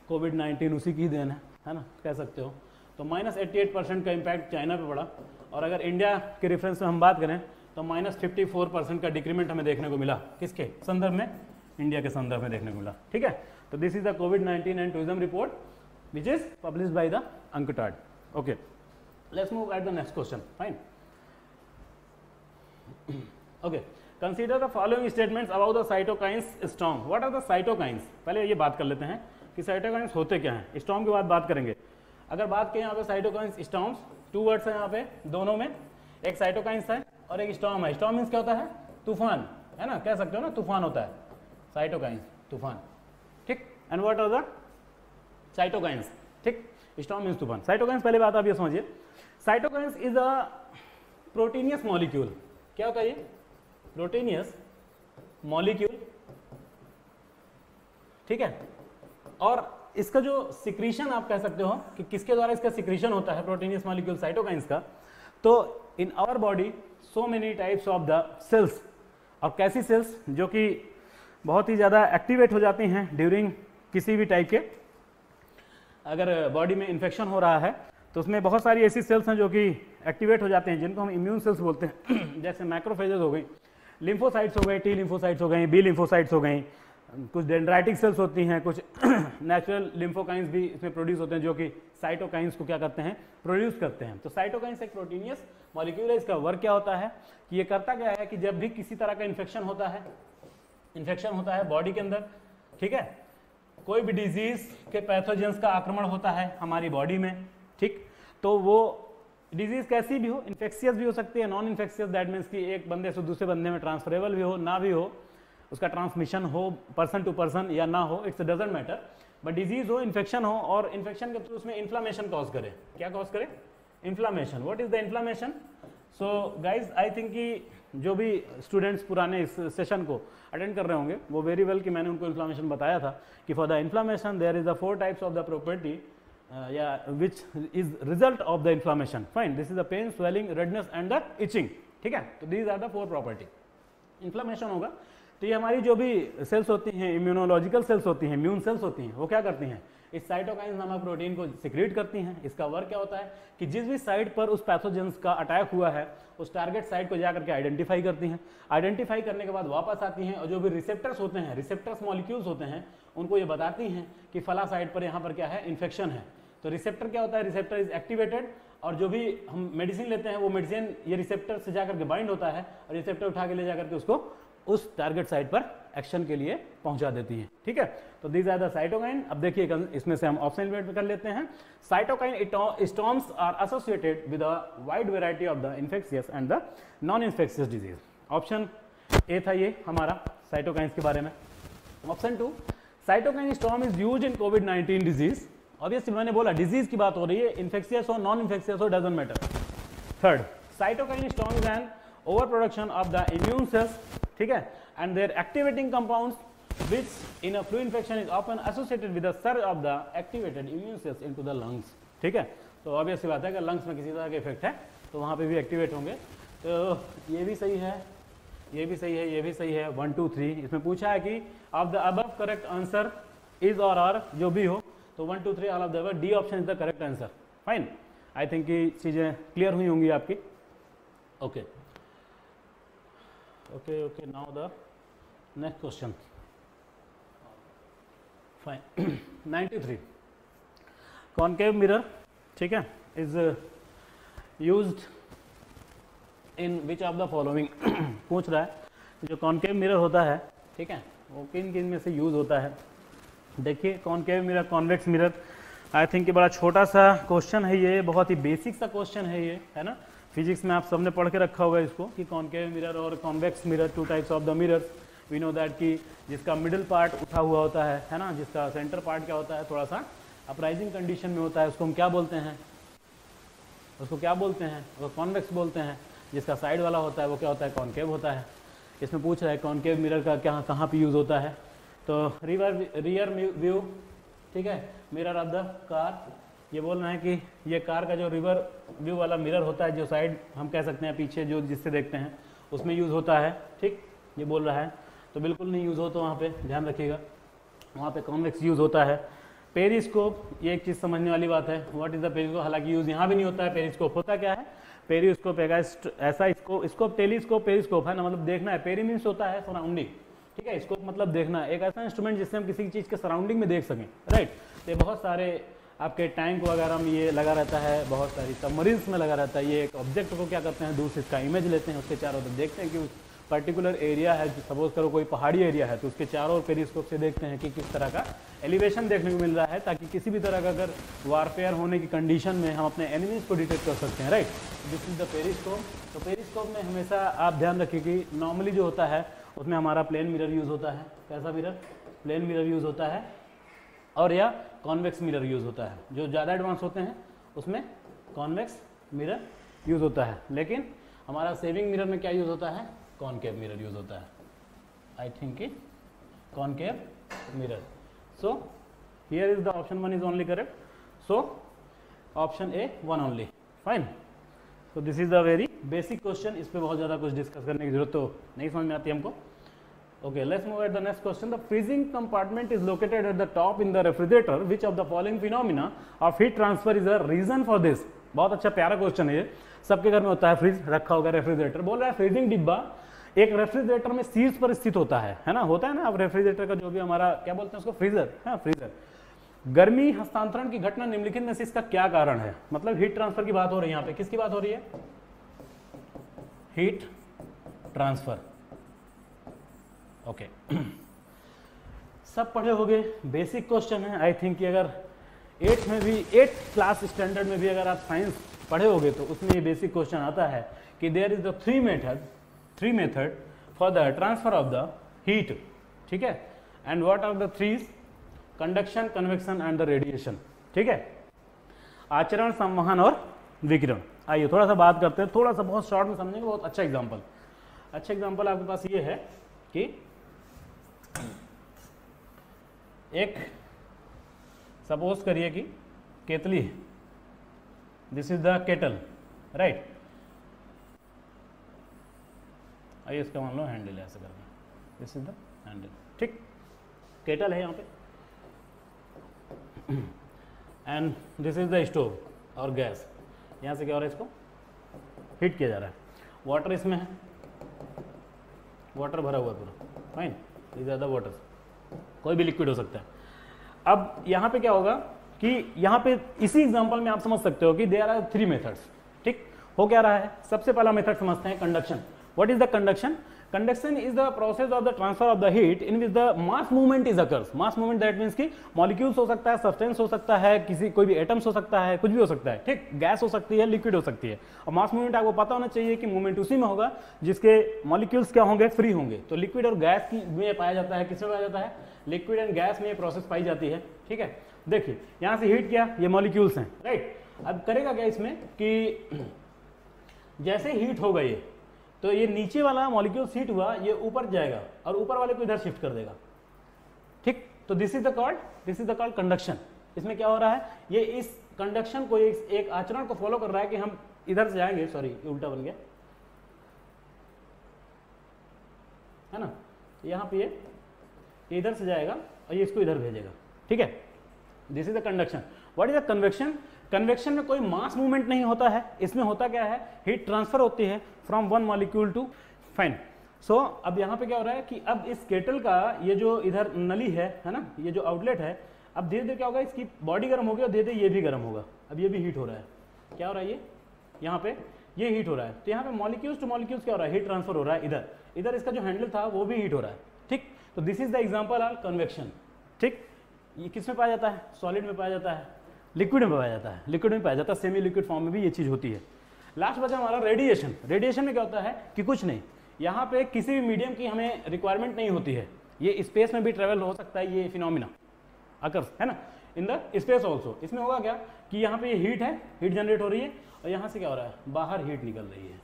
कोविड-19 उसी की देन है ना, कह सकते हो। तो -88% का इम्पैक्ट चाइना पे पड़ा। और अगर इंडिया के रेफरेंस में हम बात करें तो -54% का डिक्रीमेंट हमें देखने को मिला। किसके संदर्भ में? इंडिया के संदर्भ में देखने को मिला, ठीक है। तो दिस इज द कोविड-19 and tourism report which is published by the UNCTAD। Okay, let's move at the next question, fine. Okay, consider the following statements about the cytokines storm. What are the cytokines? पहले ये बात कर लेते हैं कि cytokines होते क्या हैं, स्टॉर्म के बाद बात करेंगे। अगर बात करें यहाँ पे साइटोकाइन्स स्टॉर्म्स, टू वर्ड्स हैं यहाँ पे दोनों में, एक साइटोकाइन्स है और एक स्टॉर्म है। स्टॉर्म मीन्स क्या होता है? तूफान, है ना, कह सकते हो ना, तूफान होता है साइटोकाइन्स, तूफान, ठीक। And what are the cytokines, ठीक। स्टॉर्म मीन्स तूफान, साइटोकाइन्स पहले बात आप ये समझिए। Cytokines is a proteinous molecule. क्या होता है ये? प्रोटीनियस मॉलिक्यूल, ठीक है। और इसका जो सिक्रीशन आप कह सकते हो कि किसके द्वारा इसका सिक्रीशन होता है, प्रोटीनियस मॉलिक्यूल साइटोकाइन्स का। तो in our body so many types of the cells, और कैसी सेल्स जो कि बहुत ही ज़्यादा एक्टिवेट हो जाती हैं ड्यूरिंग किसी भी टाइप के, अगर बॉडी में इन्फेक्शन हो रहा है तो उसमें बहुत सारी ऐसी सेल्स हैं जो कि एक्टिवेट हो जाते हैं, जिनको हम इम्यून सेल्स बोलते हैं। जैसे मैक्रोफेजेस हो गई, लिम्फोसाइट्स हो गए, टी लिम्फोसाइट्स हो गई, बी लिम्फोसाइट्स हो गई, कुछ डेंड्राइटिक सेल्स होती हैं, कुछ नेचुरल लिम्फोकाइंस भी इसमें प्रोड्यूस होते हैं जो कि साइटोकाइंस को क्या करते हैं, प्रोड्यूस करते हैं। तो साइटोकाइंस एक प्रोटीनियस मॉलिक्यूल है। इसका वर्क क्या होता है कि ये करता क्या है कि जब भी किसी तरह का इन्फेक्शन होता है बॉडी के अंदर, ठीक है, कोई भी डिजीज के पैथोजेंस का आक्रमण होता है हमारी बॉडी में, ठीक, तो वो डिजीज कैसी भी हो, इन्फेक्शियस भी हो सकती है, नॉन इन्फेक्शियस, दैट मीन्स कि एक बंदे से दूसरे बंदे में ट्रांसफरेबल भी हो, ना भी हो, उसका ट्रांसमिशन हो पर्सन टू पर्सन या ना हो, it's doesn't matter, but disease हो, इन्फेक्शन हो, और इन्फेक्शन के थ्रू उसमें इन्फ्लामेशन कॉज करे। क्या कॉज करे? Inflammation. What is the inflammation? So guys I think कि जो भी स्टूडेंट्स पुराने इस सेशन को अटेंड कर रहे होंगे वो वेरी वेल कि मैंने उनको इन्फ्लामेशन बताया था कि for the inflammation there is the 4 types of the property which is result of the inflammation. Fine, this is the pain, swelling, redness and the itching, ठीक है। तो these are the 4 property. Inflammation होगा तो ये हमारी जो भी sales होती हैं, इम्यूनोलॉजिकल सेल्स होती हैं, इम्यून सेल्स होती हैं, वो क्या करती हैं, इस साइटोकाइन्स नामक प्रोटीन को सिक्रीट करती हैं। इसका वर्क क्या होता है कि जिस भी साइट पर उस पैथोजेंस का अटैक हुआ है उस टारगेट साइट को जाकर के आइडेंटिफाई करती हैं। आइडेंटिफाई करने के बाद वापस आती हैं और जो भी रिसेप्टर्स होते हैं, रिसेप्टर्स मॉलिक्यूल्स होते हैं, उनको ये बताती हैं कि फला साइट पर यहाँ पर क्या है, इन्फेक्शन है। तो रिसेप्टर क्या होता है? रिसेप्टर इज एक्टिवेटेड, और जो भी हम मेडिसिन लेते हैं वो मेडिसिन ये रिसेप्टर से जाकर के बाइंड होता है और रिसेप्टर उठा के ले जाकर के उसको उस टारगेट साइट पर एक्शन के लिए पहुंचा देती हैं, ठीक है। तो दीज आर द साइटोकाइन। अब देखिए इसमें से हम ऑप्शन एलिमिनेट कर लेते हैं। Cytokine storms are associated with a wide variety of the infectious and the non infectious disease. Option A था ये हमारा साइटोकाइन्स के बारे में। Option 2, cytokine storm is used in कोविड-19 डिजीज। ऑब्वियसली मैंने बोला डिजीज की बात हो रही है, इन्फेक्शियस हो नॉन इन्फेक्शियस हो doesn't matter. Third, cytokine storm is an over production of the immune cells, ठीक है, and their activating compounds which in a flu infection is often associated with the surge of the activated immune cells into the lungs, ठीक है। तो obvious सी बात है कि lungs में किसी तरह का इफेक्ट है तो वहां पे भी एक्टिवेट होंगे। तो ये भी सही है, ये भी सही है, ये भी सही है। 1 2 3 इसमें पूछा है कि of the above correct answer is और आर जो भी हो, तो 1 2 3 all of the above, D option is the correct answer. Fine, I think कि चीजें क्लियर हुई होंगी आपकी। Okay okay okay, now the next question. Fine, 93 concave mirror, ठीक है, is used in which of the following पूछ रहा है जो कॉनकेव मिरर होता है, ठीक है, वो किन किन में से यूज़ होता है। देखिए concave mirror, convex mirror, I think ये बड़ा छोटा सा क्वेश्चन है, ये बहुत ही बेसिक सा क्वेश्चन है ये, है ना। फिजिक्स में आप सबने पढ़ के रखा होगा इसको कि कॉनकेव मिरर और convex mirror, two types of the mirrors. We know that कि जिसका मिडिल पार्ट उठा हुआ होता है ना, जिसका सेंटर पार्ट क्या होता है थोड़ा सा अपराइजिंग कंडीशन में होता है, उसको हम क्या बोलते हैं, उसको क्या बोलते हैं, वो कॉन्वेक्स बोलते हैं। जिसका साइड वाला होता है वो क्या होता है, कॉनकेव होता है। इसमें पूछ रहा है कॉनकेव मिरर का क्या कहाँ पे यूज़ होता है, तो रियर व्यू, ठीक है, मिरर ऑफ द कार, ये बोल रहे हैं कि ये कार का जो रिवर व्यू वाला मिरर होता है, जो साइड हम कह सकते हैं पीछे जो जिससे देखते हैं, उसमें यूज़ होता है, ठीक, ये बोल रहा है। तो बिल्कुल नहीं यूज़ हो तो वहाँ पे ध्यान रखिएगा, वहाँ पे कॉन्वेक्स यूज़ होता है। पेरिस्कोप, ये एक चीज़ समझने वाली बात है, व्हाट इज़ द पेरिस्कोप, हालांकि यूज़ यहाँ भी नहीं होता है। पेरिस्कोप होता क्या है, पेरिस्कोप एक ऐसा स्कोप, टेलीस्कोप पेरिस्कोप है ना, मतलब देखना है। पेरी मीन्स होता है सराउंडिंग, ठीक है, स्कोप मतलब देखना है, एक ऐसा इंस्ट्रूमेंट जिससे हम किसी चीज़ के सराउंडिंग में देख सकें, राइट। तो बहुत सारे आपके टैंक वगैरह में ये लगा रहता है, बहुत सारी सबमरीन्स में लगा रहता है। ये एक ऑब्जेक्ट को क्या करते हैं, दूर से इसका इमेज लेते हैं, उसके चारों तरफ देखते हैं कि उस पर्टिकुलर एरिया है, सपोज करो कोई पहाड़ी एरिया है, तो उसके चारों ओर पेरिस्कोप से देखते हैं कि किस तरह का एलिवेशन देखने को मिल रहा है, ताकि किसी भी तरह का अगर वारफेयर होने की कंडीशन में हम अपने एनिमीज को डिटेक्ट कर सकते हैं, right. This is the periscope. तो पेरिस्कोप में हमेशा आप ध्यान रखिए कि नॉर्मली जो होता है उसमें हमारा प्लेन मिरर यूज़ होता है। कैसा मिरर, प्लेन मिरर यूज़ होता है, और या कॉन्वेक्स मिरर यूज़ होता है। जो ज़्यादा एडवांस होते हैं उसमें कॉन्वेक्स मिरर यूज़ होता है, लेकिन हमारा सेविंग मिरर में क्या यूज़ होता है, कॉनकेव मिरर यूज़ होता है। I think concave mirror. So here is the option 1 is only correct, so option A 1 only, fine. So this is the very basic question, इस पर बहुत ज़्यादा कुछ डिस्कस करने की जरूरत तो नहीं समझ में आती हमको। Okay, let's move at the next question. The freezing compartment is located at the top in the refrigerator. Which of the following phenomena of heat transfer is a reason for this? बहुत अच्छा प्यारा question है ये, सबके घर में होता है, फ्रिज रखा होगा, रेफ्रिजरेटर। बोल रहा है फ्रीजिंग डिब्बा एक रेफ्रिजरेटर में शीर्ष पर स्थित होता है ना, होता है ना। अब रेफ्रिजरेटर का जो भी हमारा क्या बोलते हैं उसको, फ्रीजर, हाँ फ्रीजर। गर्मी हस्तांतरण की घटना निम्नलिखित में से इसका क्या कारण है, मतलब हीट ट्रांसफर की बात हो रही है यहाँ पे, किसकी बात हो रही है, हीट ट्रांसफर। ओके सब पढ़े होंगे, बेसिक क्वेश्चन है। आई थिंक कि अगर 8th में भी, 8th क्लास स्टैंडर्ड में भी अगर आप साइंस पढ़े होंगे तो उसमें ये बेसिक क्वेश्चन आता है कि there is the three method for the transfer of the heat, ठीक है, and what are the three, conduction, convection and the radiation, ठीक है, आचरण, संवहन और विकिरण। आइए थोड़ा सा बात करते हैं, थोड़ा सा बहुत शॉर्ट में समझेंगे। बहुत अच्छा एग्जाम्पल आपके पास ये है कि एक सपोज करिए कि केतली, this is the kettle, right. आइए इसका मान लो हैंडल है, ऐसे करके, दिस इज द हैंडल, ठीक, केटल है यहाँ पे, and this is the stove और गैस। यहाँ से क्या हो रहा है, इसको हीट किया जा रहा है। वाटर इसमें है, वाटर भरा हुआ है पूरा, fine, these are the waters, कोई भी लिक्विड हो सकता है। अब यहाँ पे क्या होगा कि यहाँ पे इसी एग्जांपल में आप समझ सकते हो कि देयर आर थ्री मेथड्स, ठीक। हो क्या रहा है, सबसे पहला मेथड समझते हैं conduction. What is the conduction, conduction is the process of the transfer of the heat in which the mass movement is occurs. Mass movement that means कि मॉलिक्यूल्स हो सकता है, सब्सटेंस हो सकता है, किसी कोई भी एटम्स हो सकता है, कुछ भी हो सकता है, ठीक, गैस हो सकती है, लिक्विड हो सकती है। और मास मूवमेंट आपको पता होना चाहिए कि मूवमेंट उसी में होगा जिसके मॉलिक्यूल्स क्या होंगे, फ्री होंगे। तो लिक्विड और गैस की में पाया जाता है, किसमें पाया जाता है, लिक्विड एंड गैस में ये प्रोसेस पाई जाती है, ठीक है। देखिए यहाँ से हीट किया, ये मॉलिक्यूल्स हैं, राइट। अब करेगा क्या इसमें कि जैसे हीट होगा ये, तो ये नीचे वाला मॉलिक्यूल हीट हुआ, ये ऊपर जाएगा और ऊपर वाले को इधर शिफ्ट कर देगा, ठीक। तो this is the called conduction. इसमें क्या हो रहा है, ये इस कंडक्शन को, एक आचरण को फॉलो कर रहा है कि हम इधर से जाएंगे, सॉरी उल्टा बन गया, है ना, यहाँ पे ये इधर से जाएगा और ये इसको इधर भेजेगा, ठीक है। This is the conduction. What is the convection, convection में कोई मास मूवमेंट नहीं होता है, इसमें होता क्या है, हीट ट्रांसफर होती है from one molecule to, fine. So अब यहाँ पे क्या हो रहा है कि अब इस केटल का ये जो इधर नली है ना, ये जो आउटलेट है, अब धीरे धीरे क्या होगा, इसकी बॉडी गर्म होगी और धीरे धीरे ये भी गर्म होगा। अब ये भी हीट हो रहा है, क्या हो रहा है, ये यहाँ पे ये हीट हो रहा है, तो यहाँ पे मॉलिक्यूल्स टू मॉलिक्यूल्स क्या हो रहा है, हीट ट्रांसफर हो रहा है इधर, इधर इसका जो हैंडल था वो भी हीट हो रहा है, ठीक। तो this is the example of convection, ठीक। ये किस में पाया जाता है, सॉलिड में पाया जाता है, लिक्विड में पाया जाता है, लिक्विड में पाया जाता है, सेमी लिक्विड फॉर्म में भी ये चीज होती है। लास्ट बचा हमारा रेडिएशन। रेडिएशन में क्या होता है कि कुछ नहीं, यहाँ पे किसी भी मीडियम की हमें रिक्वायरमेंट नहीं होती है, ये स्पेस में भी ट्रेवल हो सकता है, ये फिनोमिना अकर्स है ना इन द स्पेस ऑल्सो। इसमें होगा क्या कि यहाँ पे ये हीट है, हीट जनरेट हो रही है और यहाँ से क्या हो रहा है, बाहर हीट निकल रही है,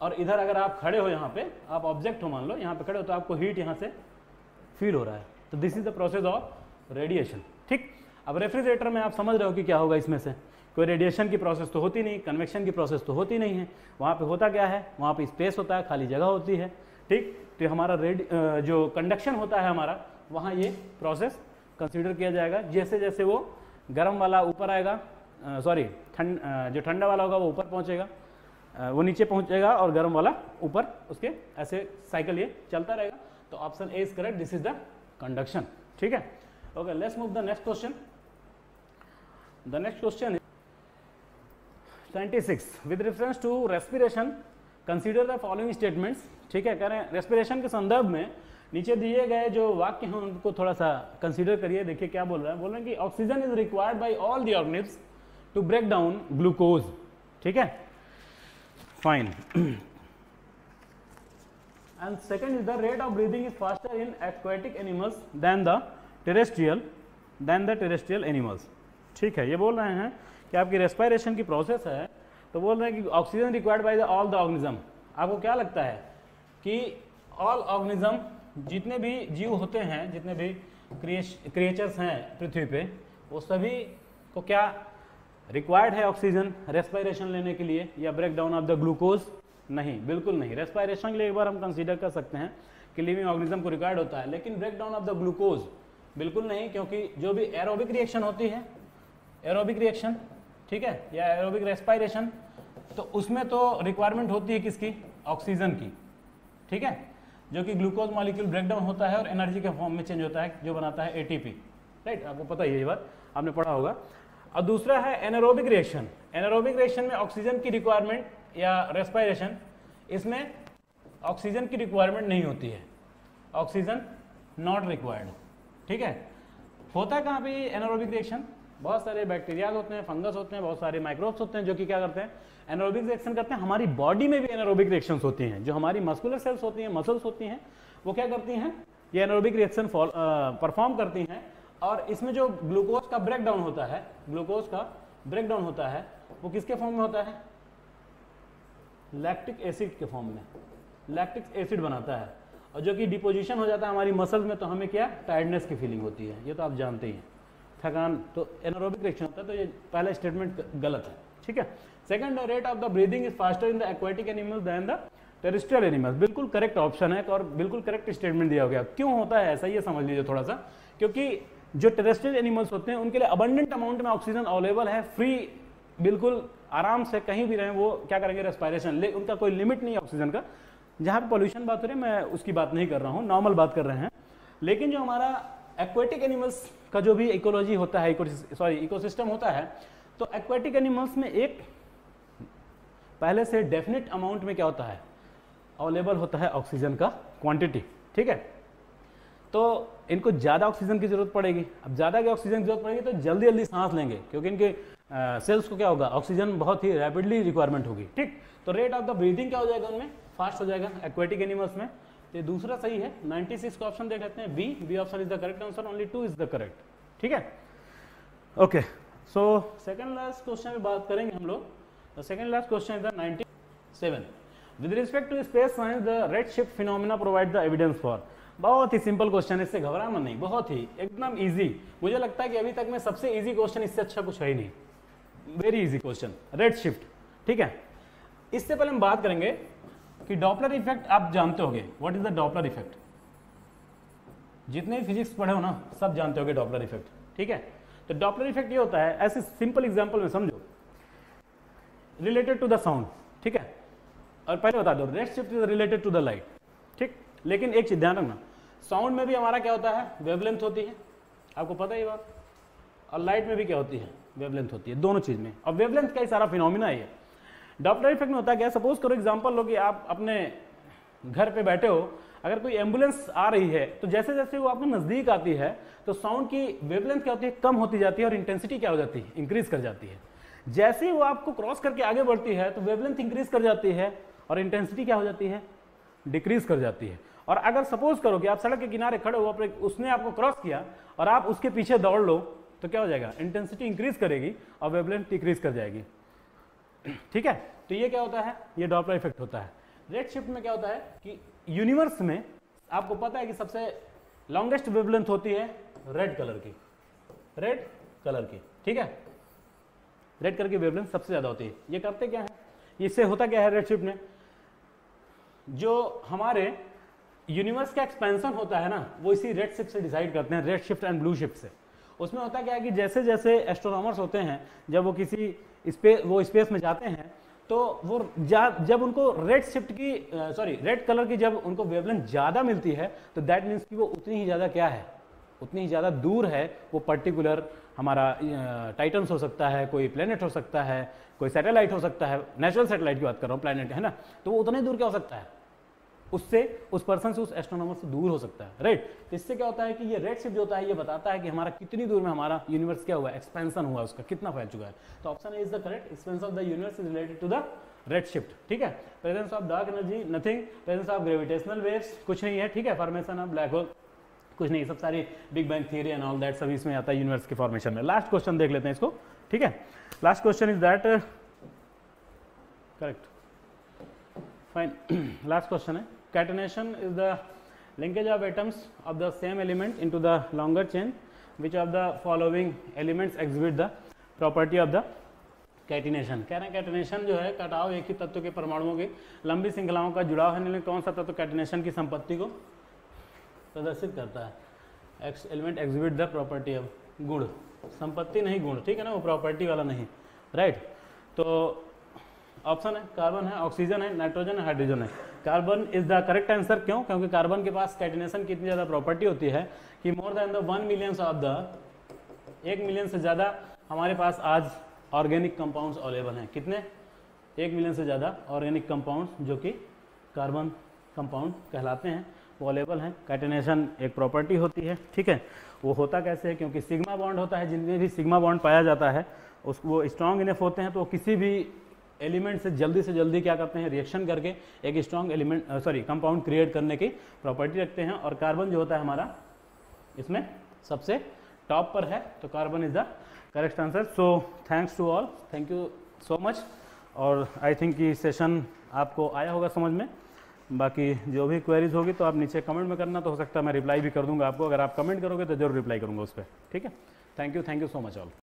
और इधर अगर आप खड़े हो, यहाँ पे आप ऑब्जेक्ट हो, मान लो यहाँ पे खड़े हो, तो आपको हीट यहाँ से फील हो रहा है। तो this is the process of radiation, ठीक। अब रेफ्रिजरेटर में आप समझ रहे हो कि क्या होगा, इसमें से कोई रेडिएशन की प्रोसेस तो होती नहीं, कन्वेक्शन की प्रोसेस तो होती नहीं है, वहाँ पे होता क्या है, वहाँ पे स्पेस होता है, खाली जगह होती है, ठीक। तो हमारा जो कंडक्शन होता है हमारा, वहाँ ये प्रोसेस कंसीडर किया जाएगा। जैसे जैसे वो गर्म वाला ऊपर आएगा, सॉरी जो ठंडा वाला होगा वो ऊपर पहुँचेगा, वो नीचे पहुँचेगा, और गर्म वाला ऊपर, उसके ऐसे साइकिल ये चलता रहेगा। तो option A is correct, this is the conduction, ठीक है। Okay, let's move the next question. The next question 26 with reference to respiration consider the following statements, ठीक है। कह रहे हैं रेस्पिरेशन के संदर्भ में नीचे दिए गए जो वाक्य हैं उनको थोड़ा सा कंसीडर करिए। देखिए क्या बोल रहा है, बोल रहे हैं कि oxygen is required by all the organisms to break down glucose, ठीक है, fine. And second is the rate of breathing is faster in aquatic animals than the terrestrial animals, ठीक है। ये बोल रहे हैं कि आपकी रेस्पिरेशन की प्रोसेस है, तो बोल रहे हैं कि oxygen required by all the organism. आपको क्या लगता है कि ऑल ऑर्गेनिज्म, जितने भी जीव होते हैं, जितने भी क्रिएचर्स हैं पृथ्वी पे, वो सभी को क्या रिक्वायर्ड है ऑक्सीजन रेस्पिरेशन लेने के लिए, या break down of the glucose? नहीं, बिल्कुल नहीं। रेस्पिरेशन के लिए एक बार हम कंसीडर कर सकते हैं कि लिविंग ऑर्गेनिज्म को रिक्वायर्ड होता है, लेकिन break down of the glucose बिल्कुल नहीं, क्योंकि जो भी एरोबिक रिएक्शन होती है, एरोबिक रिएक्शन, ठीक है, या एरोबिक रेस्पिरेशन, तो उसमें तो रिक्वायरमेंट होती है किसकी, ऑक्सीजन की, ठीक है, जो कि ग्लूकोज मॉलिक्यूल ब्रेक डाउन होता है और एनर्जी के फॉर्म में चेंज होता है, जो बनाता है एटीपी, राइट। आपको पता ही है, ये बात आपने पढ़ा होगा। और दूसरा है एनारोबिक रिएक्शन। एनारोबिक रिएक्शन में ऑक्सीजन की रिक्वायरमेंट या रेस्पिरेशन, इसमें ऑक्सीजन की रिक्वायरमेंट नहीं होती है, ऑक्सीजन नॉट रिक्वायर्ड, ठीक है। होता है कहाँ पे एनारोबिक रिएक्शन, बहुत सारे बैक्टीरियाज होते हैं, फंगस होते हैं, बहुत सारे माइक्रोब्स होते हैं, जो कि क्या करते हैं, एनारोबिक रिएक्शन करते हैं। हमारी बॉडी में भी एनारोबिक रिएक्शंस होती हैं, जो हमारी मस्कुलर सेल्स होती हैं, मसल्स होती हैं, वो क्या करती हैं, ये एनारोबिक रिएक्शन परफॉर्म करती हैं। और इसमें जो ग्लूकोज का ब्रेक डाउन होता है, ग्लूकोज का ब्रेक डाउन होता है, वो किसके फॉर्म में होता है, लैक्टिक एसिड के फॉर्म में, लैक्टिक एसिड बनाता है, और जो कि डिपोजिशन हो जाता है हमारी मसल्स में, तो हमें क्या, टायर्डनेस की फीलिंग होती है, ये तो आप जानते ही हैं, थकान, तो एनारोबिक रिएक्शन होता है। तो ये पहला स्टेटमेंट गलत है, ठीक है। Second, rate of the breathing is faster in the aquatic animals than the terrestrial animals, बिल्कुल करेक्ट ऑप्शन है, और बिल्कुल करेक्ट स्टेटमेंट दिया गया। क्यों होता है ऐसा, ये समझ लीजिए थोड़ा सा, क्योंकि जो टेरेस्ट्रियल एनिमल्स होते हैं उनके लिए अबंडेंट अमाउंट में ऑक्सीजन अवेलेबल है, फ्री, बिल्कुल आराम से कहीं भी रहें वो क्या करेंगे, रेस्पिरेशन, उनका कोई लिमिट नहीं है ऑक्सीजन का। जहाँ पे पॉल्यूशन बात हो रही है, मैं उसकी बात नहीं कर रहा हूँ, नॉर्मल बात कर रहे हैं। लेकिन जो हमारा एक्वाटिक एनिमल्स का जो भी इकोलॉजी होता है, इकोसिस्टम होता है, तो एक्वाटिक एनिमल्स में एक पहले से डेफिनेट अमाउंट में क्या होता है, अवेलेबल होता है ऑक्सीजन का क्वांटिटी, ठीक है। तो इनको ज़्यादा ऑक्सीजन की जरूरत पड़ेगी। अब ज़्यादा की ऑक्सीजन की जरूरत पड़ेगी तो जल्दी जल्दी सांस लेंगे, क्योंकि इनके सेल्स को क्या होगा, ऑक्सीजन बहुत ही रैपिडली रिक्वायरमेंट होगी, ठीक। तो रेट ऑफ द ब्रीदिंग क्या हो जाएगा उनमें, फास्ट हो जाएगा एक्वाटिक एनिमल्स में। तो ये दूसरा सही है। 96 का ऑप्शन देख लेते हैं, B option is the correct answer, only 2 is the correct, ठीक है। Okay, so second last question में बात करेंगे हम लोग। The second last question is the 97 with respect to space science the red shift phenomena provide the evidence for. बहुत ही simple question है, इससे घबराना नहीं, बहुत ही एकदम इजी। मुझे लगता है कि अभी तक में सबसे इजी क्वेश्चन, इससे अच्छा कुछ है ही नहीं, very easy question, red shift, ठीक है। इससे पहले हम बात करेंगे कि डॉपलर इफेक्ट आप जानते होंगे, what is the Doppler effect. जितने भी फिजिक्स पढ़े हो ना, सब जानते होंगे डॉपलर इफेक्ट, ठीक है। तो डॉपलर इफेक्ट ये होता है, ऐसे सिंपल एग्जांपल में समझो, रिलेटेड टू द साउंड, ठीक है। और पहले बता दो, red shift is related to the light, ठीक। लेकिन एक चीज ध्यान रखना, साउंड में भी हमारा क्या होता है, वेवलेंथ होती है, आपको पता है ये बात। और लाइट में भी क्या होती है, वेवलेंथ होती है, दोनों चीज में। और वेवलेंथ का ही सारा फिनोमिना है। डॉपलर इफेक्ट में होता क्या है, सपोज करो एग्जांपल लो कि आप अपने घर पे बैठे हो, अगर कोई एम्बुलेंस आ रही है तो जैसे जैसे वो आपके नजदीक आती है तो साउंड की वेवलेंथ क्या होती है, कम होती जाती है और इंटेंसिटी क्या हो जाती है, इंक्रीज कर जाती है। जैसे ही वो आपको क्रॉस करके आगे बढ़ती है तो वेवलेंथ इंक्रीज कर जाती है और इंटेंसिटी क्या हो जाती है, डिक्रीज कर जाती है। और अगर सपोज करो कि आप सड़क के किनारे खड़े हो, उसने आपको क्रॉस किया और आप उसके पीछे दौड़ लो तो क्या हो जाएगा, इंटेंसिटी इंक्रीज करेगी और वेवलेंथ डिक्रीज कर जाएगी। ठीक है, तो ये क्या होता है, ये डॉपलर इफेक्ट होता है। रेड शिफ्ट में क्या होता है कि यूनिवर्स में आपको पता है कि सबसे लॉन्गेस्ट वेवलेंथ होती है रेड कलर की, रेड कलर की। ठीक है, रेड कलर की वेवलेंथ सबसे ज्यादा होती है। ये करते क्या है, इससे होता क्या है रेड शिफ्ट में, जो हमारे यूनिवर्स का एक्सपेंशन होता है ना वो इसी रेड शिफ्ट से डिसाइड करते हैं, red shift and blue shift से। उसमें होता क्या है कि जैसे जैसे एस्ट्रोनॉमर्स होते हैं जब वो किसी स्पेस में जाते हैं तो वो जब उनको रेड शिफ्ट की रेड कलर की जब उनको वेवलेंथ ज्यादा मिलती है तो दैट मीन्स कि वो उतनी ही ज्यादा क्या है, उतनी ही ज्यादा दूर है वो पर्टिकुलर हमारा टाइटन्स हो सकता है, कोई प्लेनेट हो सकता है, कोई सैटेलाइट हो सकता है, नेचुरल सैटेलाइट की बात कर रहा हूँ, प्लेनेट है ना, तो वो उतने दूर क्या हो सकता है, उससे उस पर्सन से, उस एस्ट्रोनॉमर से दूर हो सकता है, राइट। तो इससे क्या होता है कि ये रेड शिफ्ट जो होता है ये बताता है कि हमारा कितनी दूर में हमारा यूनिवर्स क्या हुआ है, एक्सपेंशन हुआ, उसका कितना फैल चुका है। तो option is the correct, expansion of the universe is related to the red shift. ठीक है, presence of dark energy nothing, presence of gravitational waves कुछ नहीं है। ठीक है, फॉर्मेशन ऑफ ब्लैक होल कुछ नहीं, सब सारी big bang theory and all that सब इसमें आता है यूनिवर्स के फॉर्मेशन में। लास्ट क्वेश्चन देख लेते हैं इसको। ठीक है, last question is that correct, fine. Last question है catenation is the linkage of atoms of the same element into the longer chain, which of the following elements exhibit the property of the catenation। कह रहे हैं catenation जो है कटाव एक ही तत्व के परमाणुओं की लंबी श्रृंखलाओं का जुड़ाव है, लेकिन कौन सा तत्व catenation की संपत्ति को प्रदर्शित करता है। Element exhibit the property of, गुण, संपत्ति नहीं गुण, ठीक है ना, वो प्रॉपर्टी वाला नहीं, राइट। तो ऑप्शन है कार्बन है, ऑक्सीजन है, नाइट्रोजन है, हाइड्रोजन है। Carbon is the correct answer. क्यों? क्योंकि कार्बन के पास कैटिनेशन की इतनी ज़्यादा प्रॉपर्टी होती है कि more than the 1 million of the 1 million से ज़्यादा हमारे पास आज ऑर्गेनिक कंपाउंड्स अवेलेबल हैं। कितने? 1 मिलियन से ज़्यादा ऑर्गेनिक कंपाउंड्स जो कि कार्बन कंपाउंड कहलाते हैं वो अवेलेबल हैं। कैटिनेशन एक प्रॉपर्टी होती है, ठीक है। वो होता कैसे है? क्योंकि सिग्मा बॉन्ड होता है, जिनमें भी सिग्मा बॉन्ड पाया जाता है उसको स्ट्रॉन्ग इनफ होते हैं, तो किसी भी एलिमेंट से जल्दी क्या करते हैं, रिएक्शन करके एक स्ट्रॉन्ग एलिमेंट कंपाउंड क्रिएट करने की प्रॉपर्टी रखते हैं। और कार्बन जो होता है हमारा इसमें सबसे टॉप पर है, तो carbon is the correct answer. So thanks to all, thank you so much. और आई थिंक ये सेशन आपको आया होगा समझ में। बाकी जो भी क्वेरीज होगी तो आप नीचे कमेंट में करना, तो हो सकता है मैं रिप्लाई भी कर दूंगा आपको। अगर आप कमेंट करोगे तो जरूर रिप्लाई करूंगा उस पर, ठीक है। Thank you so much all.